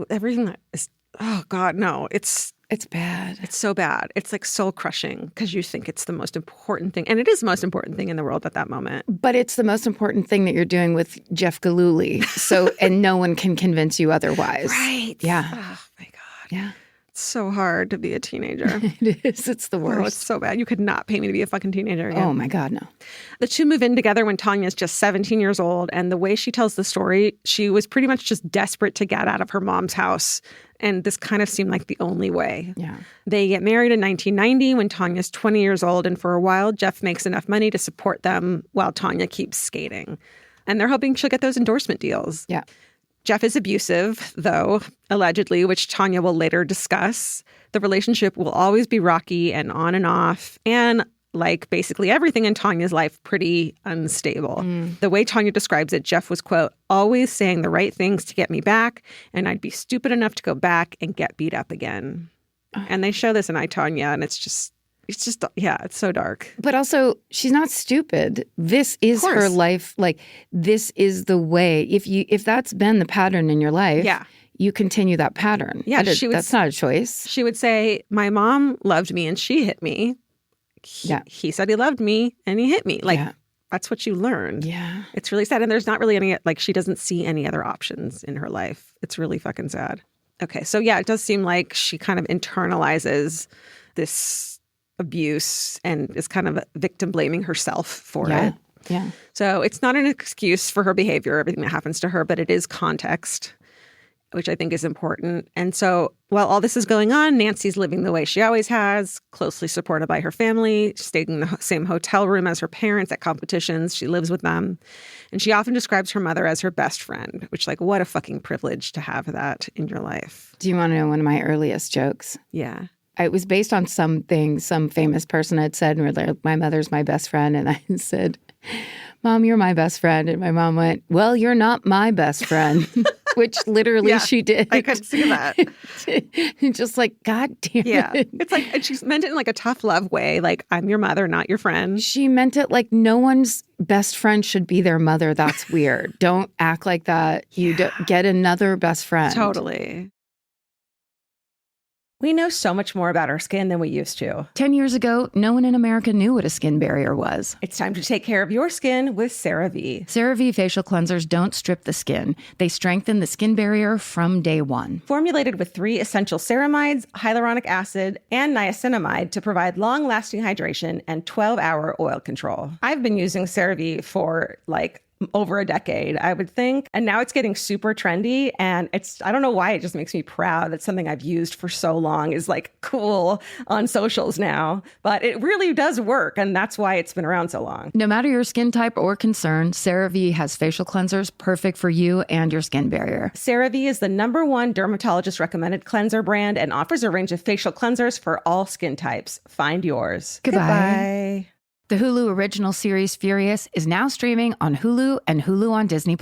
everything that is, oh God, no, it's bad. It's so bad. It's soul crushing because you think it's the most important thing. And it is the most important thing in the world at that moment. But it's the most important thing that you're doing with Jeff Gillooly. And no one can convince you otherwise. Right. Yeah. Oh my God. Yeah. It's so hard to be a teenager. It is. It's the worst. Oh, it's so bad. You could not pay me to be a fucking teenager again. Oh my God, no. The two move in together when Tonya's just 17 years old. And the way she tells the story, she was pretty much just desperate to get out of her mom's house. And this kind of seemed like the only way. Yeah. They get married in 1990 when Tonya's 20 years old. And for a while, Jeff makes enough money to support them while Tonya keeps skating. And they're hoping she'll get those endorsement deals. Yeah. Jeff is abusive, though, allegedly, which Tonya will later discuss. The relationship will always be rocky and on and off. And like basically everything in Tonya's life, pretty unstable. The way Tonya describes it, Jeff was, quote, always saying the right things to get me back, and I'd be stupid enough to go back and get beat up again. And they show this in I, Tonya, and it's just, it's so dark. But also, she's not stupid. This is her life. This is the way. If that's been the pattern in your life, you continue that pattern. Yeah, that's not a choice. She would say, my mom loved me and she hit me. He said he loved me and he hit me. That's what you learned. Yeah. It's really sad. And there's not really any, she doesn't see any other options in her life. It's really fucking sad. Okay. So it does seem like she kind of internalizes this abuse and is kind of victim blaming herself for it. Yeah. So it's not an excuse for her behavior, everything that happens to her, but it is context, which I think is important. And so while all this is going on, Nancy's living the way she always has, closely supported by her family, staying in the same hotel room as her parents at competitions. She lives with them. And she often describes her mother as her best friend, which what a fucking privilege to have that in your life. Do you want to know one of my earliest jokes? Yeah. It was based on something some famous person had said, and we're like, my mother's my best friend. And I said, Mom, you're my best friend. And my mom went, well, you're not my best friend. Which literally she did. I could see that. Just God damn it. It's and she's meant it in a tough love way. I'm your mother, not your friend. She meant it no one's best friend should be their mother. That's weird. Don't act like that. You get another best friend. Totally. We know so much more about our skin than we used to. 10 years ago, no one in America knew what a skin barrier was. It's time to take care of your skin with CeraVe. CeraVe facial cleansers don't strip the skin. They strengthen the skin barrier from day one. Formulated with 3 essential ceramides, hyaluronic acid, and niacinamide to provide long-lasting hydration and 12-hour oil control. I've been using CeraVe for over a decade, I would think. And now it's getting super trendy. And I don't know why, it just makes me proud that something I've used for so long is cool on socials now. But it really does work. And that's why it's been around so long. No matter your skin type or concern, CeraVe has facial cleansers perfect for you and your skin barrier. CeraVe is the #1 dermatologist recommended cleanser brand and offers a range of facial cleansers for all skin types. Find yours. Goodbye. The Hulu original series Furious is now streaming on Hulu and Hulu on Disney+.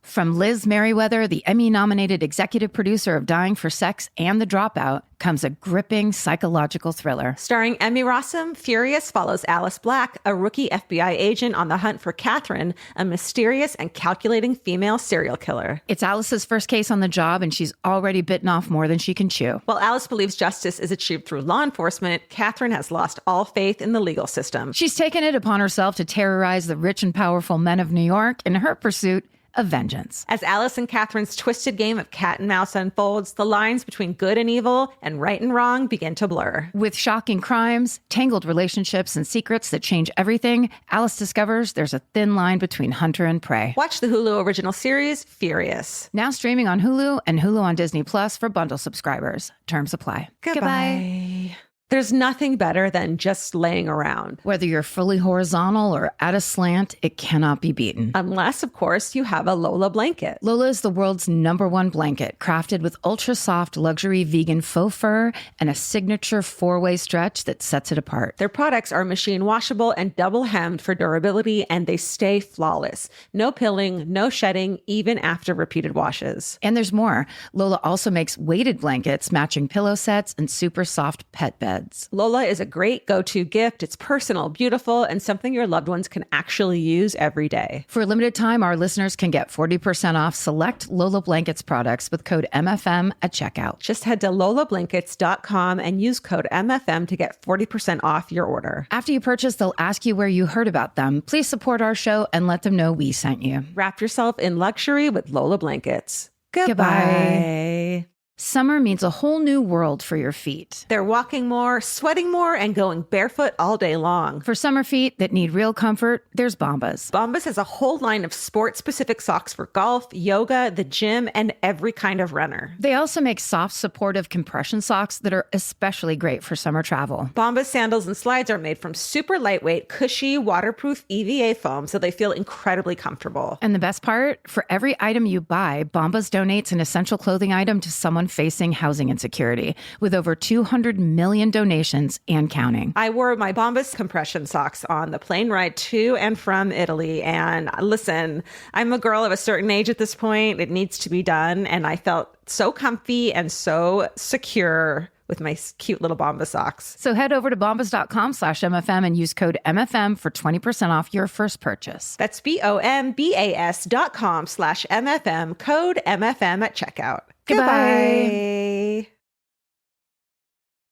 From Liz Merriweather, the Emmy-nominated executive producer of Dying for Sex and The Dropout, comes a gripping psychological thriller. Starring Emmy Rossum, Furious follows Alice Black, a rookie FBI agent on the hunt for Catherine, a mysterious and calculating female serial killer. It's Alice's first case on the job, and she's already bitten off more than she can chew. While Alice believes justice is achieved through law enforcement, Catherine has lost all faith in the legal system. She's taken it upon herself to terrorize the rich and powerful men of New York in her pursuit of vengeance. As Alice and Catherine's twisted game of cat and mouse unfolds, the lines between good and evil and right and wrong begin to blur. With shocking crimes, tangled relationships, and secrets that change everything, Alice discovers there's a thin line between hunter and prey. Watch the Hulu original series, Furious. Now streaming on Hulu and Hulu on Disney Plus for bundle subscribers. Terms apply. Goodbye. There's nothing better than just laying around. Whether you're fully horizontal or at a slant, it cannot be beaten. Unless, of course, you have a Lola blanket. Lola is the world's #1 blanket, crafted with ultra-soft luxury vegan faux fur and a signature 4-way stretch that sets it apart. Their products are machine washable and double hemmed for durability, and they stay flawless. No pilling, no shedding, even after repeated washes. And there's more. Lola also makes weighted blankets, matching pillow sets, and super soft pet beds. Lola is a great go-to gift. It's personal, beautiful, and something your loved ones can actually use every day. For a limited time, our listeners can get 40% off select Lola Blankets products with code MFM at checkout. Just head to lolablankets.com and use code MFM to get 40% off your order. After you purchase, they'll ask you where you heard about them. Please support our show and let them know we sent you. Wrap yourself in luxury with Lola Blankets. Goodbye. Summer means a whole new world for your feet. They're walking more, sweating more, and going barefoot all day long. For summer feet that need real comfort, there's Bombas. Bombas has a whole line of sport-specific socks for golf, yoga, the gym, and every kind of runner. They also make soft, supportive compression socks that are especially great for summer travel. Bombas sandals and slides are made from super lightweight, cushy, waterproof EVA foam, so they feel incredibly comfortable. And the best part? For every item you buy, Bombas donates an essential clothing item to someone facing housing insecurity, with over 200 million donations and counting. I wore my Bombas compression socks on the plane ride to and from Italy. And listen, I'm a girl of a certain age at this point. It needs to be done. And I felt so comfy and so secure with my cute little Bombas socks. So head over to bombas.com/MFM and use code MFM for 20% off your first purchase. That's BOMBAS.com/MFM, code MFM at checkout. Goodbye.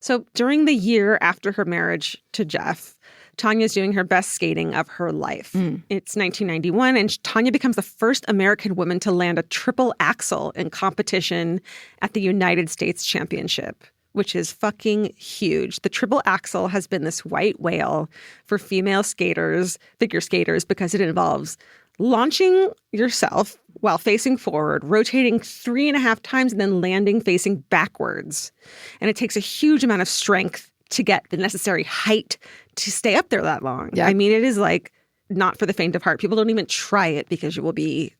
So during the year after her marriage to Jeff, Tonya's doing her best skating of her life. It's 1991, and Tonya becomes the first American woman to land a triple axel in competition at the United States Championship, which is fucking huge. The triple axel has been this white whale for female skaters, figure skaters, because it involves launching yourself while facing forward, rotating 3.5 times, and then landing facing backwards. And it takes a huge amount of strength to get the necessary height to stay up there that long. Yeah. I mean, it is like not for the faint of heart. People don't even try it because you will be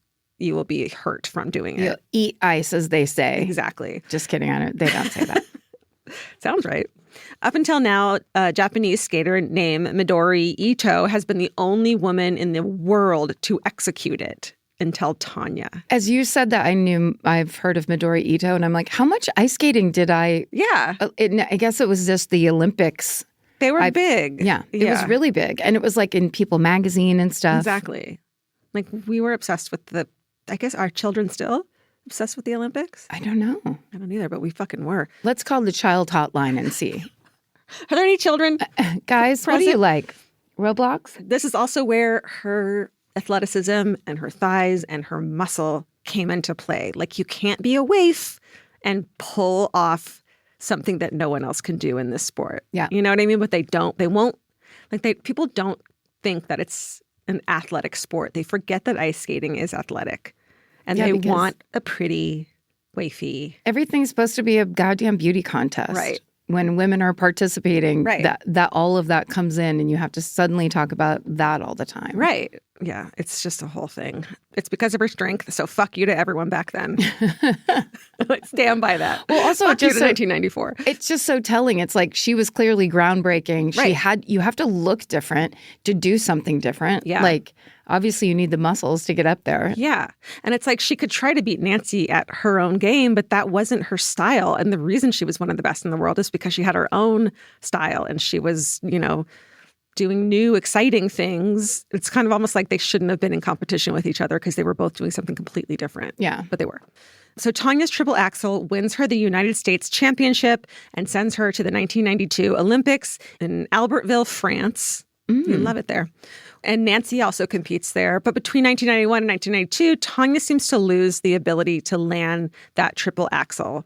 hurt from doing it. You'll eat ice, as they say. Exactly. Just kidding. They don't say that. Sounds right. Up until now, a Japanese skater named Midori Ito has been the only woman in the world to execute it until Tonya. As you said that, I've heard of Midori Ito, and I'm like, how much ice skating did I? Yeah. I guess it was just the Olympics. They were big. Yeah. It was really big. And it was like in People magazine and stuff. Exactly. Like we were obsessed with I guess our children still obsessed with the Olympics? I don't know. I don't either, but we fucking were. Let's call the child hotline and see. Are there any children? Guys, what do you like? Roblox? This is also where her athleticism and her thighs and her muscle came into play. Like you can't be a waif and pull off something that no one else can do in this sport. Yeah. You know what I mean? But people don't think that it's an athletic sport. They forget that ice skating is athletic. And they want a pretty wafy. Everything's supposed to be a goddamn beauty contest. Right. When women are participating, right. that all of that comes in and you have to suddenly talk about that all the time. Right. Yeah, it's just a whole thing. It's because of her strength. So fuck you to everyone back then. Stand by that. Well, also fuck just you to 1994. It's just so telling. It's like she was clearly groundbreaking. Right. You have to look different to do something different. Yeah. Like obviously you need the muscles to get up there. Yeah. And it's like she could try to beat Nancy at her own game, but that wasn't her style. And the reason she was one of the best in the world is because she had her own style and she was, doing new, exciting things. It's kind of almost like they shouldn't have been in competition with each other because they were both doing something completely different. Yeah. But they were. So Tonya's triple axel wins her the United States Championship and sends her to the 1992 Olympics in Albertville, France. You love it there. And Nancy also competes there. But between 1991 and 1992, Tonya seems to lose the ability to land that triple axel.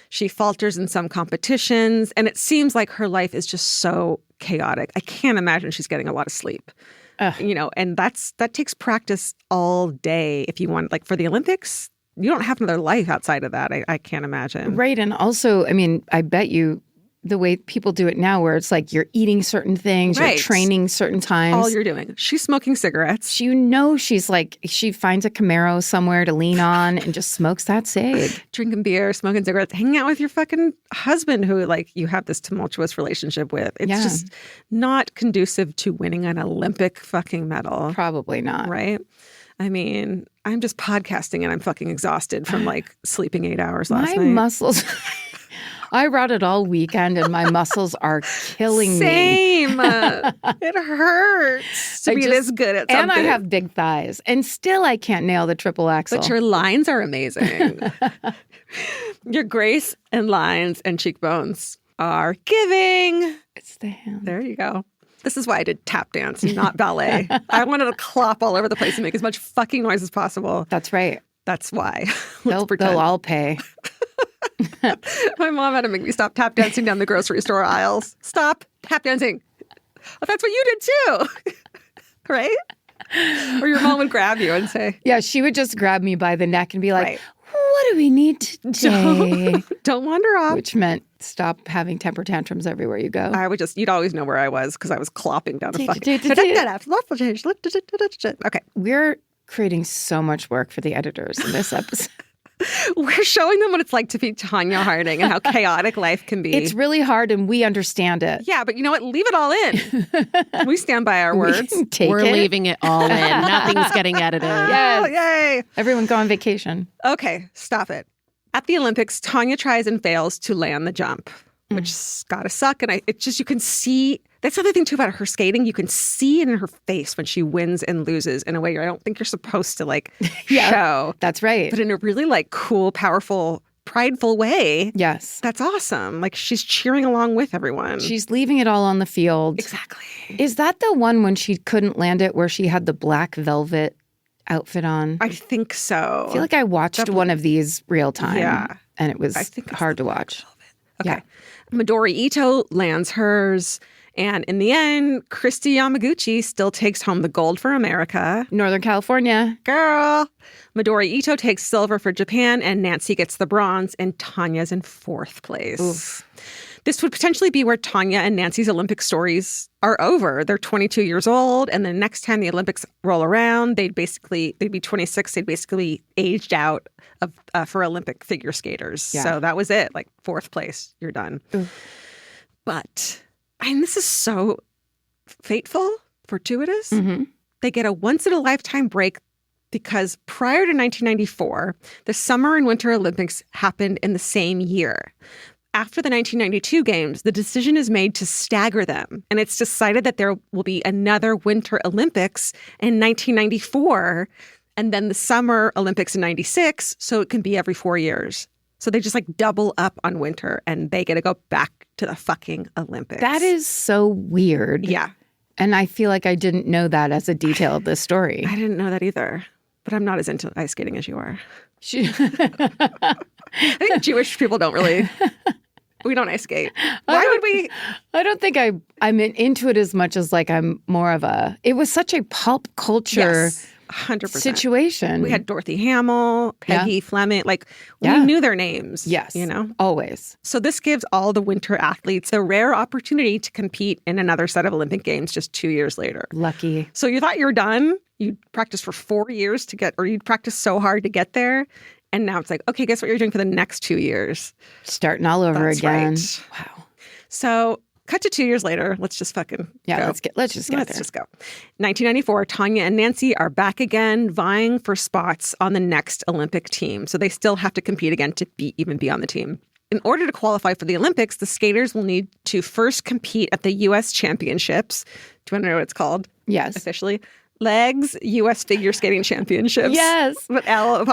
She falters in some competitions, and it seems like her life is just so chaotic. I can't imagine she's getting a lot of sleep. And that takes practice all day if you want, like for the Olympics. You don't have another life outside of that. I can't imagine. Right. And also, I mean, I bet you the way people do it now where it's like you're eating certain things, Right. you're training certain times. All you're doing. She's smoking cigarettes. She's like, she finds a Camaro somewhere to lean on and just smokes that cig. Drinking beer, smoking cigarettes, hanging out with your fucking husband who like you have this tumultuous relationship with. It's just not conducive to winning an Olympic fucking medal. Probably not. Right? I mean, I'm just podcasting and I'm fucking exhausted from like sleeping 8 hours last night. My muscles... I rotted all weekend and my muscles are killing me. Same. It hurts to be this good at something. And I have big thighs. And still I can't nail the triple axel. But your lines are amazing. Your grace and lines and cheekbones are giving. It's the hand. There you go. This is why I did tap dance, not ballet. I wanted to clop all over the place and make as much fucking noise as possible. That's right. That's why. They'll all pay. My mom had to make me stop tap dancing down the grocery store aisles. Stop tap dancing. Well, that's what you did too. Right? Or your mom would grab you and say. Yeah, she would just grab me by the neck and be like, Right. What do we need today? Don't wander off. Which meant stop having temper tantrums everywhere you go. You'd always know where I was because I was clopping down a fucking. Okay. We're creating so much work for the editors in this episode. We're showing them what it's like to be Tonya Harding and how chaotic life can be. It's really hard and we understand it. Yeah, but you know what? Leave it all in. We stand by our words. We're leaving it all in. Nothing's getting edited. Yes. Oh, yay. Everyone go on vacation. Okay, stop it. At the Olympics, Tonya tries and fails to land the jump, which's gotta suck. And you can see, that's the other thing too about her skating. You can see it in her face when she wins and loses in a way I don't think you're supposed to show. That's right. But in a really cool, powerful, prideful way. Yes. That's awesome. Like she's cheering along with everyone. She's leaving it all on the field. Exactly. Is that the one when she couldn't land it where she had the black velvet outfit on? I think so. I feel like I watched one of these real time. Yeah. And it was hard to watch. Okay. Yeah. Midori Ito lands hers. And in the end, Christy Yamaguchi still takes home the gold for America. Northern California. Girl. Midori Ito takes silver for Japan, and Nancy gets the bronze, and Tonya's in fourth place. Oof. This would potentially be where Tonya and Nancy's Olympic stories are over. They're 22 years old, and the next time the Olympics roll around, they'd be 26. They'd basically aged out of for Olympic figure skaters. Yeah. So that was it. Fourth place, you're done. Oof. But... and this is so fateful, fortuitous. Mm-hmm. They get a once-in-a-lifetime break because prior to 1994, the Summer and Winter Olympics happened in the same year. After the 1992 Games, the decision is made to stagger them, and it's decided that there will be another Winter Olympics in 1994, and then the Summer Olympics in 96, so it can be every 4 years. So they just double up on winter and they get to go back to the fucking Olympics. That is so weird. Yeah. And I feel like I didn't know that as a detail of this story. I didn't know that either. But I'm not as into ice skating as you are. I think Jewish people don't really... we don't ice skate. Why would we? I don't think I'm into it as much as I'm more of a... It was such a pulp culture... Yes. 100%. situation. We had Dorothy Hamill, Peggy Fleming. Like, we knew their names. Yes. You know? Always. So this gives all the winter athletes the rare opportunity to compete in another set of Olympic Games just 2 years later. Lucky. So you thought you were done. You'd practice for 4 years to get, or you'd practice so hard to get there. And now it's like, okay, guess what you're doing for the next 2 years? Starting all over again. Right. Wow. So cut to 2 years later. Let's just fucking go. Let's just get there. Let's just go. 1994, Tonya and Nancy are back again, vying for spots on the next Olympic team. So they still have to compete again to even be on the team. In order to qualify for the Olympics, the skaters will need to first compete at the U.S. Championships. Do you want to know what it's called? Yes. Officially? Legs U.S. Figure Skating Championships. Yes. With L''.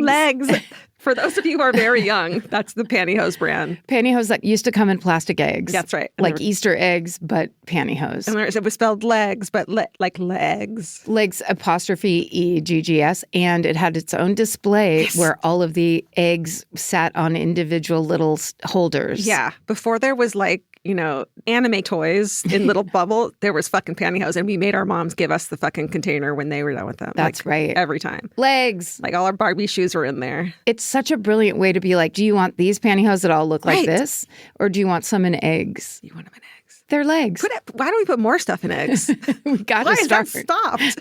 Legs. For those of you who are very young, that's the pantyhose brand. Pantyhose that used to come in plastic eggs. That's right. Like Easter eggs, but pantyhose. And it was spelled legs, but like legs. Legs 'EGGS. And it had its own display where all of the eggs sat on individual little holders. Yeah. Before there was like, you know, anime toys in little bubble, there was fucking pantyhose. And we made our moms give us the fucking container when they were done with them. That's right. Every time. Legs. Like all our Barbie shoes were in there. It's such a brilliant way to be like, do you want these pantyhose that all look like this? Or do you want some in eggs? You want them in eggs? They're legs. Why don't we put more stuff in eggs? We got to start. Why is that stopped?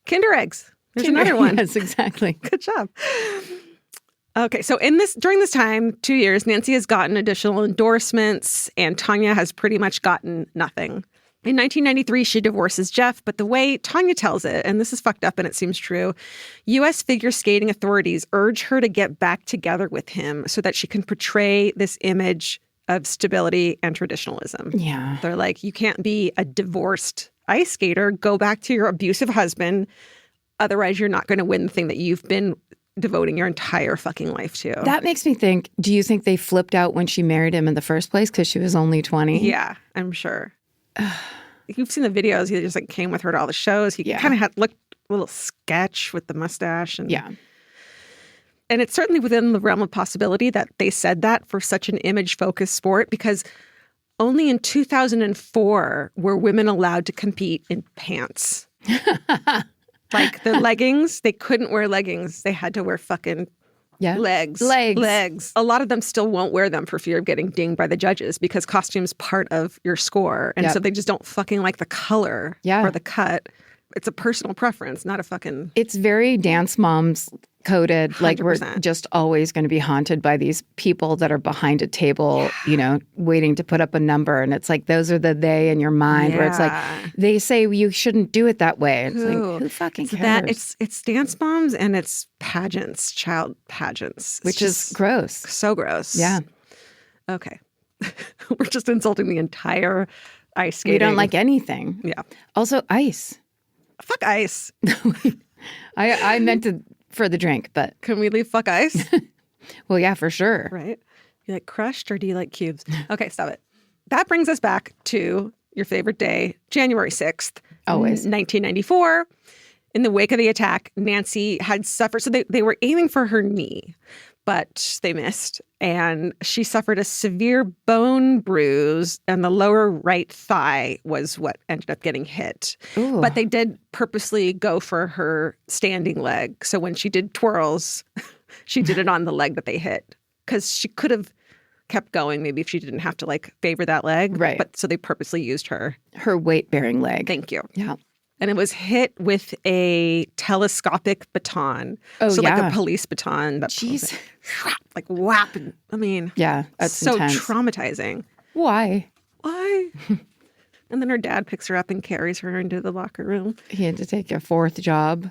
Kinder eggs. There's another one. Yes, exactly. Good job. Okay, so during this time, 2 years, Nancy has gotten additional endorsements and Tonya has pretty much gotten nothing. In 1993, she divorces Jeff, but the way Tonya tells it, and this is fucked up and it seems true, U.S. figure skating authorities urge her to get back together with him so that she can portray this image of stability and traditionalism. Yeah. They're like, you can't be a divorced ice skater. Go back to your abusive husband. Otherwise, you're not going to win the thing that you've been devoting your entire fucking life to. That makes me think, do you think they flipped out when she married him in the first place because she was only 20? Yeah, I'm sure. You've seen the videos. He just like came with her to all the shows. He kind of had looked a little sketch with the mustache. And it's certainly within the realm of possibility that they said that for such an image-focused sport because only in 2004 were women allowed to compete in pants. Like the leggings, they couldn't wear leggings. They had to wear fucking legs. A lot of them still won't wear them for fear of getting dinged by the judges because costume's part of your score. And so they just don't fucking like the color or the cut. It's a personal preference, not a fucking... It's very dance moms coded. 100%. Like we're just always going to be haunted by these people that are behind a table, you know, waiting to put up a number. And it's like, those are the they in your mind where it's like, they say you shouldn't do it that way. It's like, who fucking cares? It's dance moms and it's pageants, child pageants. Which is gross. So gross. Yeah. Okay. We're just insulting the entire ice skating. We don't like anything. Yeah. Also, ice. Fuck ice. I meant to for the drink, but... Can we leave fuck ice? Well, yeah, for sure. Right? You like crushed or do you like cubes? Okay, stop it. That brings us back to your favorite day, January 6th. Always. 1994. In the wake of the attack, Nancy had suffered... So they were aiming for her knee, but they missed. And she suffered a severe bone bruise, and the lower right thigh was what ended up getting hit. Ooh. But they did purposely go for her standing leg. So when she did twirls, she did it on the leg that they hit. Because she could have kept going maybe if she didn't have to like favor that leg. Right. But so they purposely used her weight-bearing leg. Thank you. Yeah. And it was hit with a telescopic baton. Oh, so yeah. like a police baton. That Jeez. Like whap. I mean, yeah, that's so intense. Traumatizing. Why? And then her dad picks her up and carries her into the locker room. He had to take a fourth job.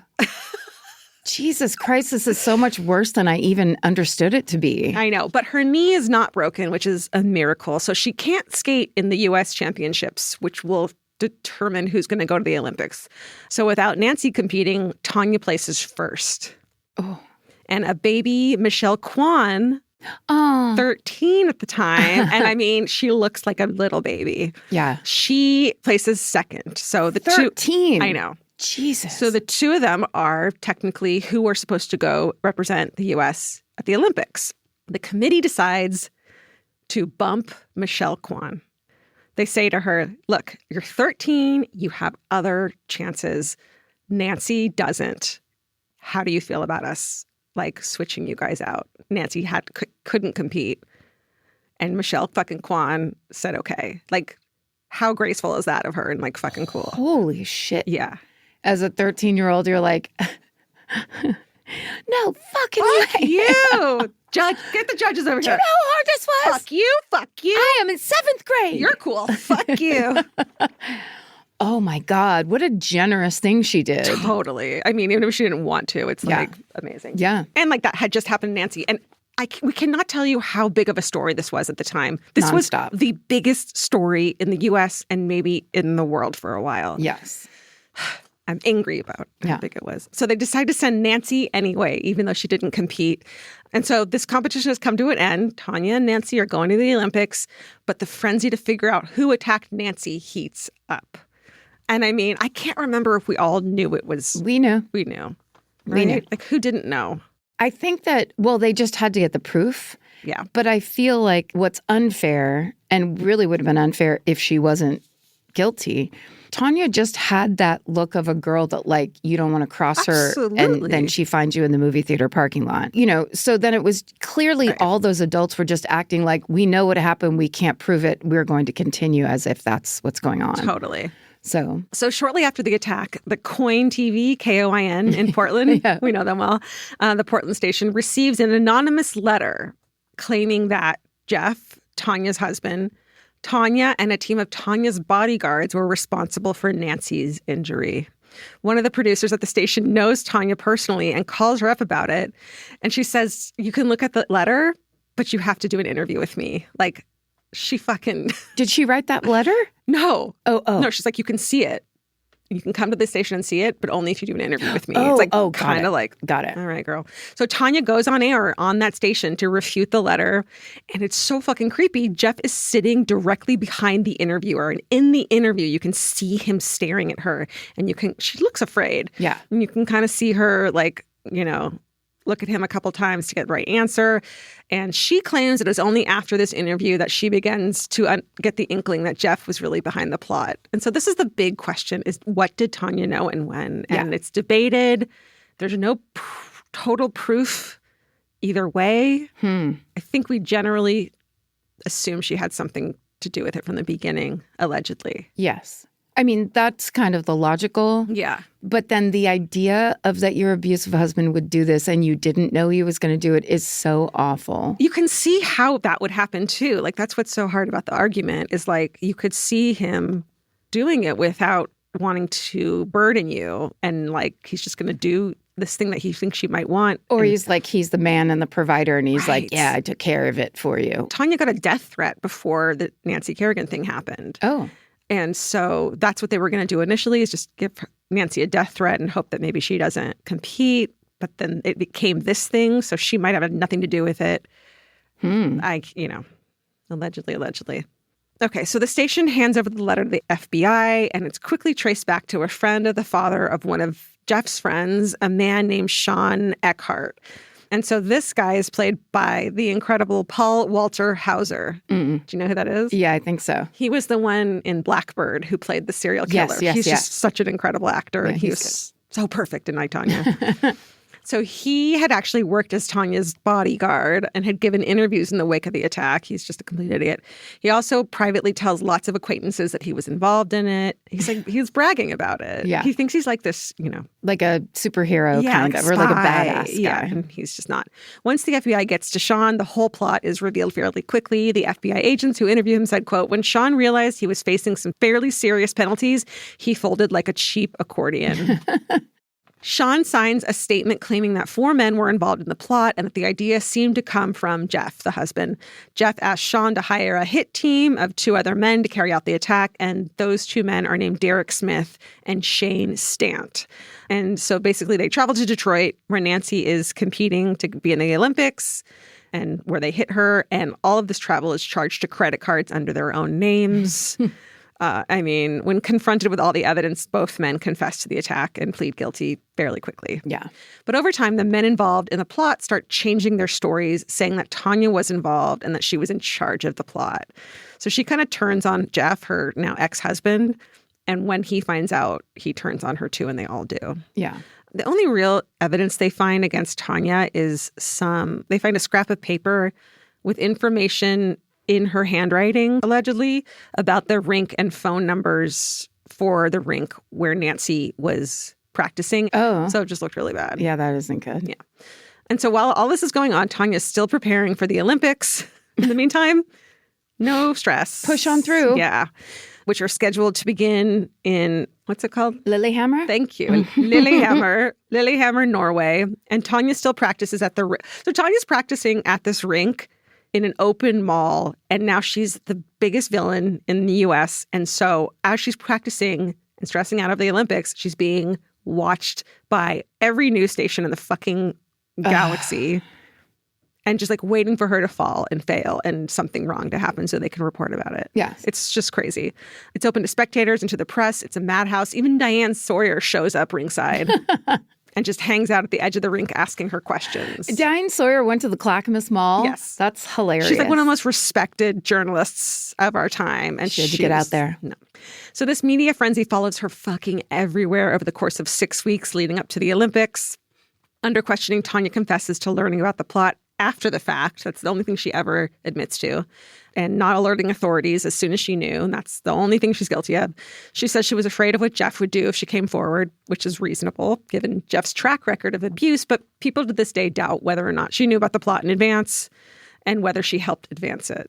Jesus Christ, this is so much worse than I even understood it to be. I know, but her knee is not broken, which is a miracle. So she can't skate in the U.S. Championships, which will determine who's going to go to the Olympics. So without Nancy competing, Tonya places first. Oh. And a baby, Michelle Kwan, 13 at the time. And I mean, she looks like a little baby. Yeah. She places second. So the 13. two... I know. Jesus. So the two of them are technically who are supposed to go represent the U.S. at the Olympics. The committee decides to bump Michelle Kwan. They say to her, look, you're 13. You have other chances. Nancy doesn't. How do you feel about us, like, switching you guys out? Nancy couldn't compete. And Michelle fucking Kwan said, okay. Like, how graceful is that of her and, like, fucking cool? Holy shit. Yeah. As a 13-year-old, you're like, no fucking Fuck way. you. Judge, get the judges over Do here. you know how hard this was? Fuck you. Fuck you. I am in 7th grade. You're cool. Fuck you. Oh my God. What a generous thing she did. Totally. I mean, even if she didn't want to, it's like amazing. Yeah. And like that had just happened to Nancy. And we cannot tell you how big of a story this was at the time. This Non-stop. was the biggest story in the U.S. and maybe in the world for a while. Yes. I'm angry about how big it was. So they decided to send Nancy anyway, even though she didn't compete. And so this competition has come to an end. Tonya and Nancy are going to the Olympics, but the frenzy to figure out who attacked Nancy heats up. And I mean, I can't remember if we all knew it was... We knew. We knew. Right? We knew. Like, who didn't know? I think that, well, they just had to get the proof. Yeah. But I feel like what's unfair, and really would have been unfair if she wasn't guilty, Tonya just had that look of a girl that, like, you don't want to cross her, and then she finds you in the movie theater parking lot. You know, so then it was clearly all those adults were just acting like, we know what happened, we can't prove it, we're going to continue as if that's what's going on. Totally. So shortly after the attack, the KOIN TV, K-O-I-N, in Portland, we know them well, the Portland station, receives an anonymous letter claiming that Jeff, Tonya's husband, Tonya and a team of Tonya's bodyguards were responsible for Nancy's injury. One of the producers at the station knows Tonya personally and calls her up about it. And she says, you can look at the letter, but you have to do an interview with me. Like, she fucking... Did she write that letter? No. Oh. No, she's like, you can see it. You can come to the station and see it, but only if you do an interview with me. Oh, it's like kind of like, got it. All right, girl. So Tonya goes on air on that station to refute the letter. And it's so fucking creepy. Jeff is sitting directly behind the interviewer. And in the interview, you can see him staring at her. And she looks afraid. Yeah. And you can kind of see her, like, you know, look at him a couple times to get the right answer. And she claims it was only after this interview that she begins to get the inkling that Jeff was really behind the plot. And so this is the big question, is what did Tonya know and when? And it's debated. There's no total proof either way. I think we generally assume she had something to do with it from the beginning, allegedly. Yes. I mean, that's kind of the logical. Yeah. But then the idea of that your abusive husband would do this and you didn't know he was going to do it is so awful. You can see how that would happen too. Like, that's what's so hard about the argument is, like, you could see him doing it without wanting to burden you. And, like, he's just going to do this thing that he thinks you might want. Or he's the man and the provider, and he's like, yeah, I took care of it for you. Tonya got a death threat before the Nancy Kerrigan thing happened. Oh. And so that's what they were going to do initially, is just give Nancy a death threat and hope that maybe she doesn't compete. But then it became this thing, so she might have had nothing to do with it. Allegedly. Okay, so the station hands over the letter to the FBI, and it's quickly traced back to a friend of the father of one of Jeff's friends, a man named Sean Eckhart. And so this guy is played by the incredible Paul Walter Hauser. Do you know who that is? Yeah, I think so. He was the one in Blackbird who played the serial killer. Yes, he's just such an incredible actor. Yeah, and he was so perfect in I, Tonya. So he had actually worked as Tonya's bodyguard and had given interviews in the wake of the attack. He's just a complete idiot. He also privately tells lots of acquaintances that he was involved in it. He's bragging about it. Yeah. He thinks he's like this, like a superhero kind of, or like a badass guy. Yeah, and he's just not. Once the FBI gets to Sean, the whole plot is revealed fairly quickly. The FBI agents who interviewed him said, quote, when Sean realized he was facing some fairly serious penalties, he folded like a cheap accordion. Sean signs a statement claiming that 4 men were involved in the plot and that the idea seemed to come from Jeff, the husband. Jeff asked Sean to hire a hit team of 2 other men to carry out the attack, and those 2 men are named Derek Smith and Shane Stant. And so basically they travel to Detroit, where Nancy is competing to be in the Olympics, and where they hit her, and all of this travel is charged to credit cards under their own names. When confronted with all the evidence, both men confess to the attack and plead guilty fairly quickly. Yeah. But over time, the men involved in the plot start changing their stories, saying that Tonya was involved and that she was in charge of the plot. So she kind of turns on Jeff, her now ex-husband. And when he finds out, he turns on her too, and they all do. Yeah. The only real evidence they find against Tonya is they find a scrap of paper with information in her handwriting, allegedly, about the rink and phone numbers for the rink where Nancy was practicing. Oh. So it just looked really bad. Yeah, that isn't good. Yeah. And so while all this is going on, Tonya's still preparing for the Olympics. In the meantime, no stress. Push on through. Yeah. Which are scheduled to begin in, what's it called? Lillehammer? Thank you. Lillehammer, Norway. And Tonya still practices at so Tonya's practicing at this rink in an open mall. And now she's the biggest villain in the U.S. And so as she's practicing and stressing out of the Olympics, she's being watched by every news station in the fucking galaxy. And just like waiting for her to fall and fail and something wrong to happen so they can report about it. Yes. It's just crazy. It's open to spectators and to the press. It's a madhouse. Even Diane Sawyer shows up ringside and just hangs out at the edge of the rink asking her questions. Diane Sawyer went to the Clackamas Mall. Yes. That's hilarious. She's like one of the most respected journalists of our time. And she had to get out there. No. So this media frenzy follows her fucking everywhere over the course of 6 weeks leading up to the Olympics. Under questioning, Tonya confesses to learning about the plot after the fact. That's the only thing she ever admits to. And not alerting authorities as soon as she knew. And that's the only thing she's guilty of. She says she was afraid of what Jeff would do if she came forward, which is reasonable given Jeff's track record of abuse. But people to this day doubt whether or not she knew about the plot in advance and whether she helped advance it.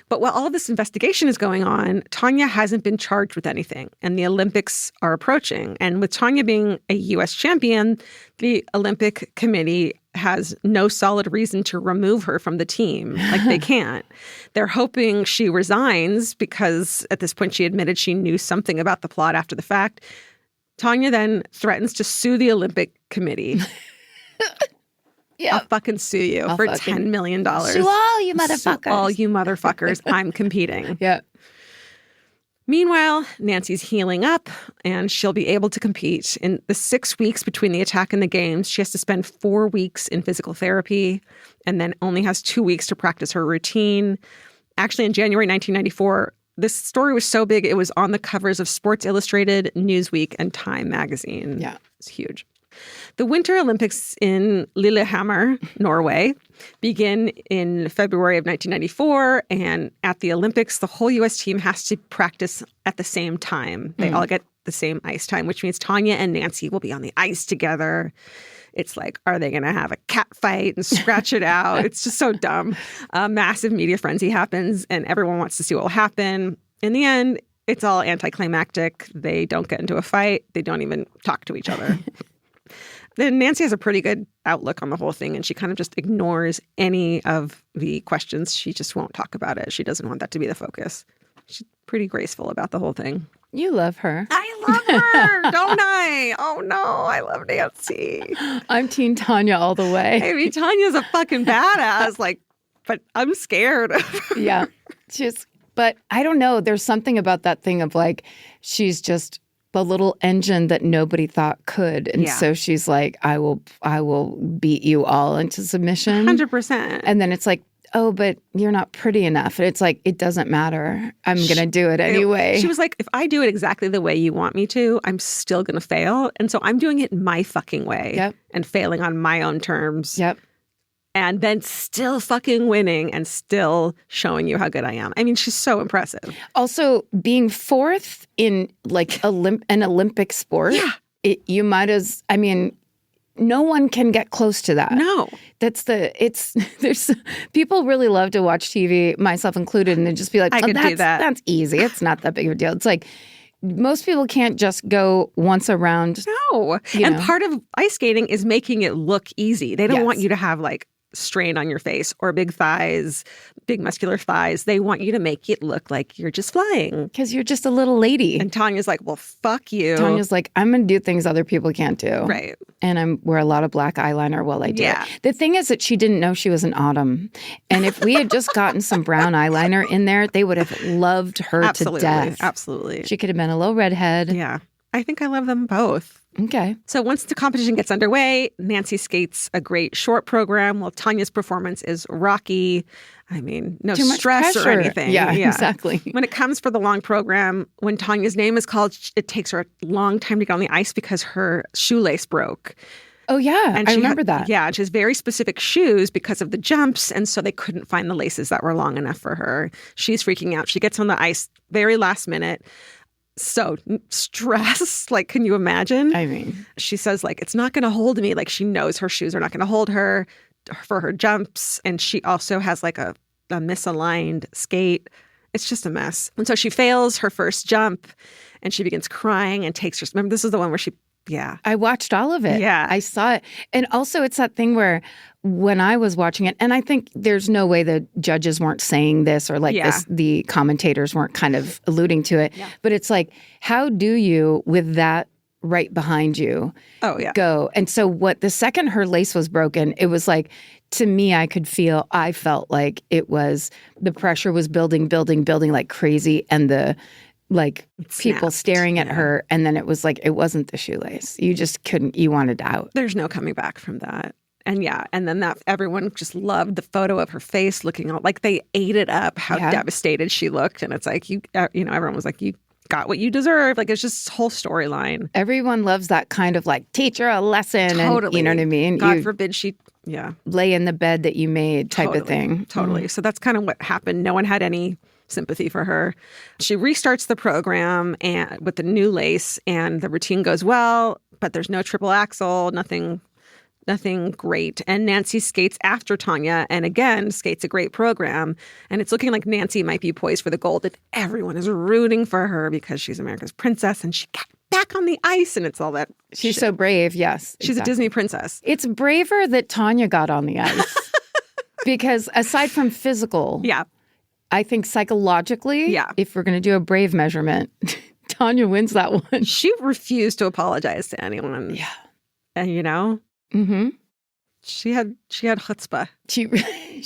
But while all of this investigation is going on, Tonya hasn't been charged with anything. And the Olympics are approaching. And with Tonya being a U.S. champion, the Olympic Committee has no solid reason to remove her from the team. Like, they can't. They're hoping she resigns because at this point she admitted she knew something about the plot after the fact. Tonya then threatens to sue the Olympic Committee. Yeah, I'll fucking sue you for $10 million. Sue all you motherfuckers. Sue all you motherfuckers. I'm competing. Yeah. Meanwhile, Nancy's healing up and she'll be able to compete. In the 6 weeks between the attack and the games, she has to spend 4 weeks in physical therapy and then only has 2 weeks to practice her routine. Actually, in January 1994, this story was so big, it was on the covers of Sports Illustrated, Newsweek, and Time magazine. Yeah. It's huge. The Winter Olympics in Lillehammer, Norway, begin in February of 1994. And at the Olympics, the whole U.S. team has to practice at the same time. They all get the same ice time, which means Tonya and Nancy will be on the ice together. It's like, are they going to have a cat fight and scratch it out? It's just so dumb. A massive media frenzy happens and everyone wants to see what will happen. In the end, it's all anticlimactic. They don't get into a fight. They don't even talk to each other. Then Nancy has a pretty good outlook on the whole thing, and she kind of just ignores any of the questions. She just won't talk about it. She doesn't want that to be the focus. She's pretty graceful about the whole thing. You love her. I love her, don't I? Oh, no, I love Nancy. I'm Teen Tonya all the way. I mean, Tanya's a fucking badass, but I'm scared. Yeah. But I don't know. There's something about that thing of she's just the little engine that nobody thought could. And so she's like, I will beat you all into submission. 100%. And then it's like, oh, but you're not pretty enough. And it's like, it doesn't matter. I'm going to do it anyway. She was like, if I do it exactly the way you want me to, I'm still going to fail. And so I'm doing it my fucking way and failing on my own terms. Yep. And then still fucking winning and still showing you how good I am. I mean, she's so impressive. Also, being fourth in an Olympic sport, you might no one can get close to that. No. There's people really love to watch TV, myself included, and they just be like, I could do that. That's easy. It's not that big of a deal. It's like, most people can't just go once around. No. And part of ice skating is making it look easy. They don't want you to have strain on your face or big thighs, big muscular thighs. They want you to make it look like you're just flying. Because you're just a little lady. And Tonya's like, well, fuck you. Tonya's like, I'm going to do things other people can't do. Right. And I wear a lot of black eyeliner while I do Yeah. it. The thing is that she didn't know she was an autumn. And if we had just gotten some brown eyeliner in there, they would have loved her to death. Absolutely. She could have been a little redhead. Yeah. I think I love them both. Okay. So once the competition gets underway, Nancy skates a great short program while Tonya's performance is rocky. I mean, no Too much stress pressure. or anything. Yeah, exactly. When it comes for the long program, when Tonya's name is called, it takes her a long time to get on the ice because her shoelace broke. Oh, yeah. And I remember that. Yeah. And she has very specific shoes because of the jumps. And so they couldn't find the laces that were long enough for her. She's freaking out. She gets on the ice very last minute. So stress, like, can you imagine? I mean, she says, like, it's not going to hold me. Like, she knows her shoes are not going to hold her for her jumps. And she also has like a misaligned skate. It's just a mess. And so she fails her first jump and she begins crying and takes her. Remember, this is the one where she, yeah. I watched all of it. Yeah. I saw it. And also it's that thing where when I was watching it, and I think there's no way the judges weren't saying this or like this, the commentators weren't kind of alluding to it. Yeah. But it's like, how do you, with that right behind you, go? And so the second her lace was broken, it was like, to me, I felt like it was, the pressure was building like crazy. And the people staring at her. And then it was like, it wasn't the shoelace. You just couldn't, you wanted out. There's no coming back from that. And and then that everyone just loved the photo of her face looking all like they ate it up, how devastated she looked. And it's like, everyone was like, you got what you deserve. Like, it's just whole storyline. Everyone loves that kind of like, teach her a lesson. Totally. And, you know what I mean? God forbid she, lay in the bed that you made type of thing. Totally. Mm-hmm. So that's kind of what happened. No one had any sympathy for her. She restarts the program and with the new lace and the routine goes well, but there's no triple axel, nothing great. And Nancy skates after Tonya and again skates a great program. And it's looking like Nancy might be poised for the gold. And everyone is rooting for her because she's America's princess and she got back on the ice and it's all that. She's so brave. Yes. She's a Disney princess. It's braver that Tonya got on the ice because aside from physical, I think psychologically, if we're going to do a brave measurement, Tonya wins that one. She refused to apologize to anyone. Yeah. And mm-hmm. She had chutzpah.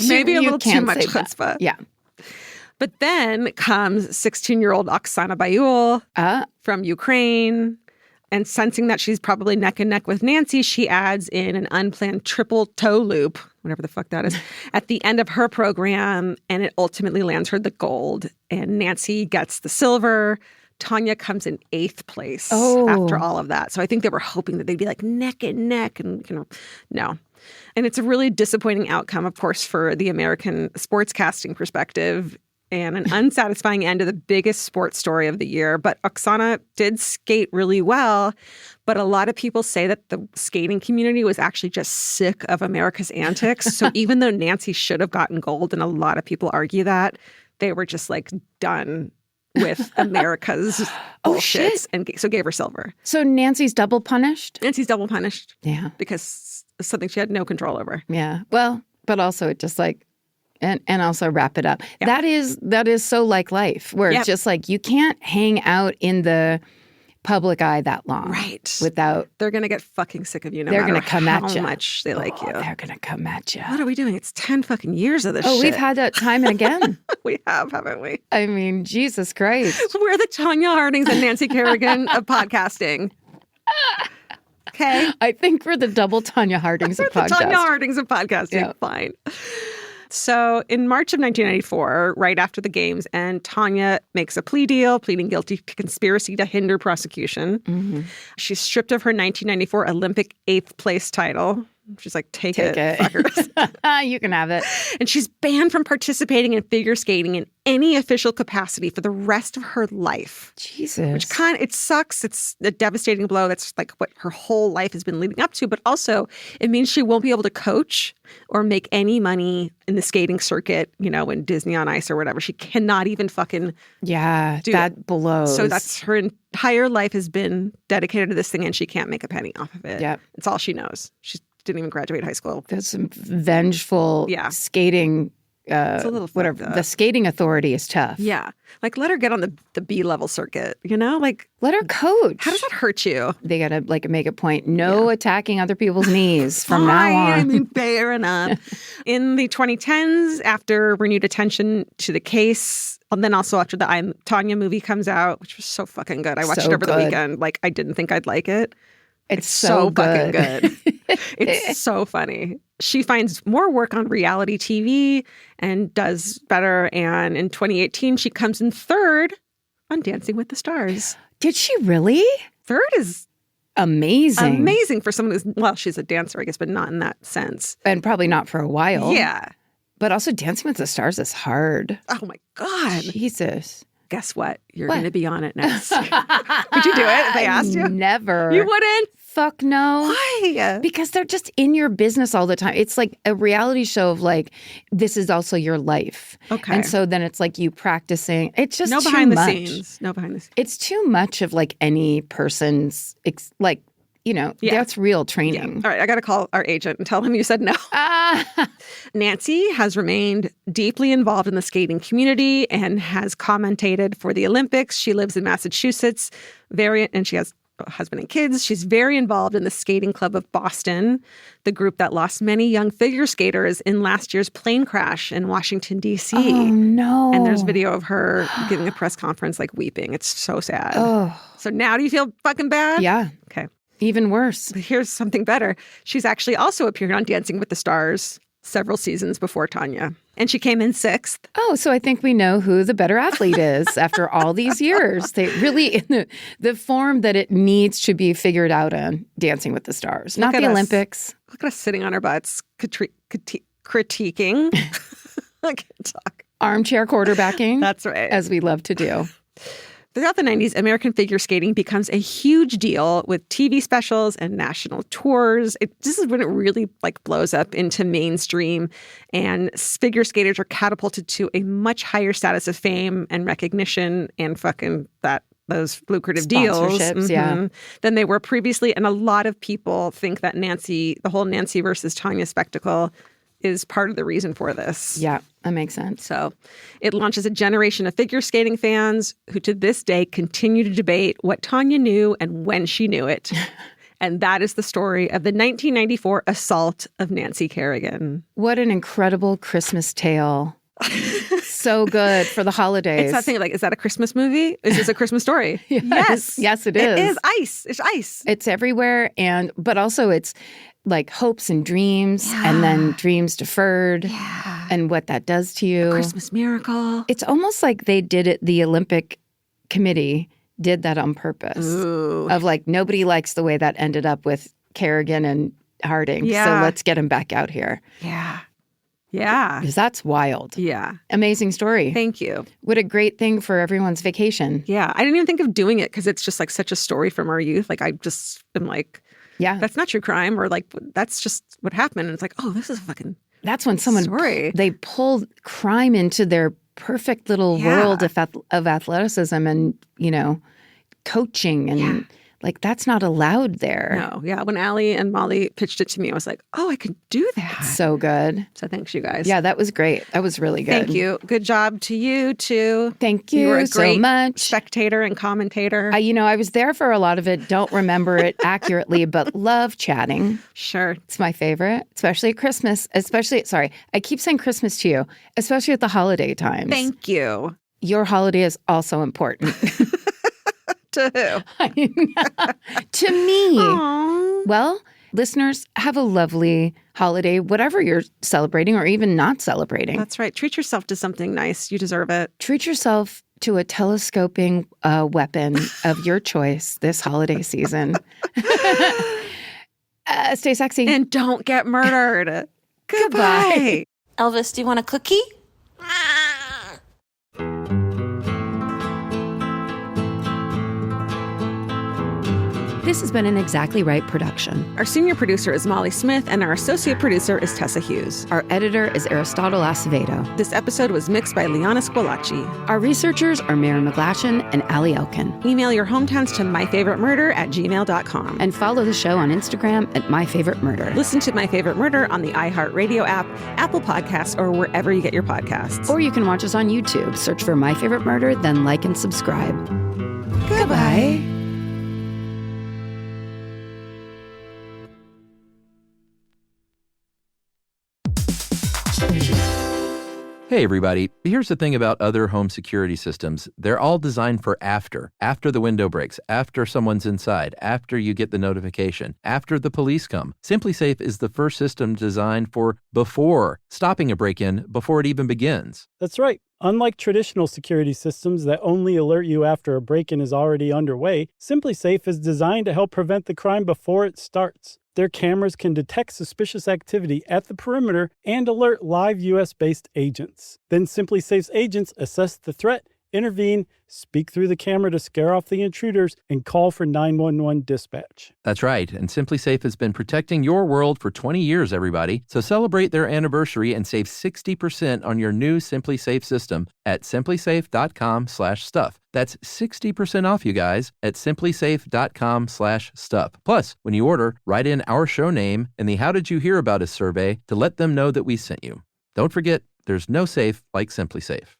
Maybe a little too much chutzpah. Yeah. But then comes 16-year-old Oksana Bayul from Ukraine. And sensing that she's probably neck and neck with Nancy, she adds in an unplanned triple toe loop, whatever the fuck that is, at the end of her program. And it ultimately lands her the gold. And Nancy gets the silver. Tonya comes in 8th place after all of that. So I think they were hoping that they'd be like neck and neck and no. And it's a really disappointing outcome, of course, for the American sportscasting perspective and an unsatisfying end to the biggest sports story of the year. But Oksana did skate really well. But a lot of people say that the skating community was actually just sick of America's antics. So even though Nancy should have gotten gold, and a lot of people argue that, they were just like done with America's bullshit, and so gave her silver. So Nancy's double punished? Nancy's double punished. Yeah. Because something she had no control over. Yeah. Well, but also it just like, and also wrap it up. Yeah. That is so like life, where it's just like you can't hang out in the public eye that long. Right. Without. They're going to get fucking sick of you no matter how you. much they like you. They're going to come at you. What are we doing? It's 10 fucking years of this shit. Oh, we've had that time and again. We have, haven't we? I mean, Jesus Christ. We're the Tonya Hardings and Nancy Kerrigan of podcasting. Okay? I think we're the double Tonya Hardings of podcasting. The Tonya Hardings of podcasting. Yeah. Fine. So in March of 1994, right after the games, and Tonya makes a plea deal, pleading guilty to conspiracy to hinder prosecution. Mm-hmm. She's stripped of her 1994 Olympic 8th place title. She's like, take it. Fuckers. You can have it. And she's banned from participating in figure skating in any official capacity for the rest of her life. Jesus. Which it sucks. It's a devastating blow. That's like what her whole life has been leading up to. But also, it means she won't be able to coach or make any money in the skating circuit, in Disney on Ice or whatever. She cannot even fucking do that blows. So that's her entire life has been dedicated to this thing, and she can't make a penny off of it. Yep. It's all she knows. She's didn't even graduate high school. There's some vengeful skating. It's a little whatever. The skating authority is tough. Yeah. Like, let her get on the B-level circuit, you know? Like, let her coach. How does that hurt you? They got to, like, make a point. No attacking other people's knees from now on. I mean, fair enough. In the 2010s, after renewed attention to the case, and then also after the Tonya movie comes out, which was so fucking good. I watched it over the weekend. Like, I didn't think I'd like it. It's so fucking good. It's so funny. She finds more work on reality TV and does better. And in 2018, she comes in third on Dancing with the Stars. Did she really? Third is amazing. Amazing for someone who's, well, she's a dancer, I guess, but not in that sense. And probably not for a while. Yeah. But also Dancing with the Stars is hard. Oh, my God. Jesus. Guess what? You're going to be on it next. Would you do it if they asked you? Never. You wouldn't? Fuck no. Why? Because they're just in your business all the time. It's like a reality show of like, this is also your life. Okay. And so then it's like you practicing. It's just no too behind much. the scenes. No behind the scenes. It's too much of like any person's, like, you know, that's real training. All right, I got to call our agent and tell him you said no. Nancy has remained deeply involved in the skating community and has commentated for the Olympics. She lives in Massachusetts, and she has a husband and kids. She's very involved in the Skating Club of Boston, the group that lost many young figure skaters in last year's plane crash in Washington, D.C. Oh, no. And there's video of her giving a press conference, like weeping. It's so sad. Oh. So now do you feel fucking bad? Yeah. Okay. Even worse. But here's something better. She's actually also appeared on Dancing with the Stars several seasons before Tonya. And she came in 6th. Oh, so I think we know who the better athlete is after all these years. They really, in the form that it needs to be figured out on Dancing with the Stars, not the Olympics. Look at us sitting on our butts, critiquing. I can't talk. Armchair quarterbacking. That's right. As we love to do. Throughout the 90s, American figure skating becomes a huge deal with TV specials and national tours. This is when it really like blows up into mainstream, and figure skaters are catapulted to a much higher status of fame and recognition and fucking those lucrative deals than they were previously. And a lot of people think that the whole Nancy versus Tonya spectacle is part of the reason for this. Yeah, that makes sense. So it launches a generation of figure skating fans who to this day continue to debate what Tonya knew and when she knew it. And that is the story of the 1994 assault of Nancy Kerrigan. What an incredible Christmas tale. So good for the holidays. It's that thing like, is that a Christmas movie? Is this a Christmas story? Yes. Yes, it is. It is ice. It's ice. It's everywhere. But also it's like hopes and dreams and then dreams deferred and what that does to you. A Christmas miracle. It's almost like they did it. The Olympic Committee did that on purpose. Ooh. Of like, nobody likes the way that ended up with Kerrigan and Harding. Yeah. So let's get him back out here. Yeah. Yeah. Because that's wild. Yeah. Amazing story. Thank you. What a great thing for everyone's vacation. Yeah. I didn't even think of doing it because it's just like such a story from our youth. Like I just am like, that's not true crime, or like that's just what happened. And it's like, oh, this is a fucking That's when someone story. They pulled crime into their perfect little world of athleticism and, you know, coaching and like that's not allowed there. No, yeah. When Allie and Molly pitched it to me, I was like, oh, I could do that. So good. So thanks, you guys. Yeah, that was great. That was really good. Thank you. Good job to you, too. Thank you, you were a great so much. Spectator and commentator. I was there for a lot of it. Don't remember it accurately, but love chatting. Sure. It's my favorite, especially at Christmas. I keep saying Christmas to you, especially at the holiday times. Thank you. Your holiday is also important. To who? To me. Aww. Well, listeners, have a lovely holiday, whatever you're celebrating or even not celebrating. That's right. Treat yourself to something nice. You deserve it. Treat yourself to a telescoping weapon of your choice this holiday season. Stay sexy. And don't get murdered. Goodbye. Elvis, do you want a cookie? This has been an Exactly Right production. Our senior producer is Molly Smith, and our associate producer is Tessa Hughes. Our editor is Aristotle Acevedo. This episode was mixed by Liana Squilacci. Our researchers are Mary McGlashan and Allie Elkin. Email your hometowns to myfavoritemurder@gmail.com. And follow the show on Instagram at myfavoritemurder. Listen to My Favorite Murder on the iHeartRadio app, Apple Podcasts, or wherever you get your podcasts. Or you can watch us on YouTube. Search for My Favorite Murder, then like and subscribe. Goodbye. Hey everybody, here's the thing about other home security systems. They're all designed for after the window breaks, after someone's inside, after you get the notification, after the police come. SimpliSafe is the first system designed for before, stopping a break-in before it even begins. That's right. Unlike traditional security systems that only alert you after a break-in is already underway, SimpliSafe is designed to help prevent the crime before it starts. Their cameras can detect suspicious activity at the perimeter and alert live U.S.-based agents. Then SimpliSafe's agents assess the threat, intervene, speak through the camera to scare off the intruders, and call for 911 dispatch. That's right, and SimpliSafe has been protecting your world for 20 years, everybody. So celebrate their anniversary and save 60% on your new SimpliSafe system at simplisafe.com/stuff. That's 60% off, you guys, at simplisafe.com/stuff. Plus, when you order, write in our show name and the How Did You Hear About Us survey to let them know that we sent you. Don't forget, there's no safe like SimpliSafe.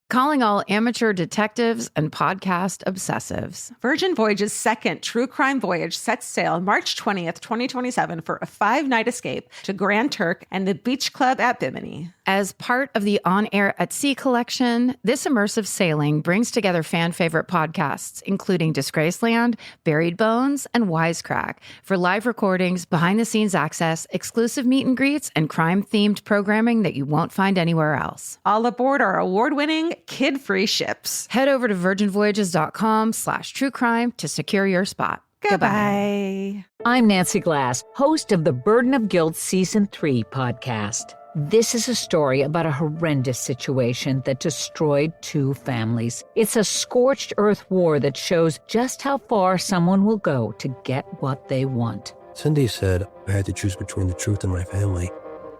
Calling all amateur detectives and podcast obsessives. Virgin Voyage's second true crime voyage sets sail March 20th, 2027 for a 5-night escape to Grand Turk and the Beach Club at Bimini. As part of the On Air at Sea collection, this immersive sailing brings together fan favorite podcasts, including Disgraceland, Buried Bones, and Wisecrack, for live recordings, behind-the-scenes access, exclusive meet and greets, and crime-themed programming that you won't find anywhere else. All aboard our award-winning, kid-free ships. Head over to virginvoyages.com/truecrime to secure your spot. Goodbye. I'm Nancy Glass, host of the Burden of Guilt Season 3 podcast. This is a story about a horrendous situation that destroyed 2 families. It's a scorched earth war that shows just how far someone will go to get what they want. Cindy said I had to choose between the truth and my family,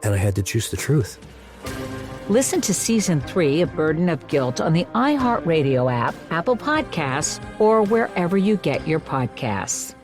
and I had to choose the truth. Listen to Season 3 of Burden of Guilt on the iHeartRadio app, Apple Podcasts, or wherever you get your podcasts.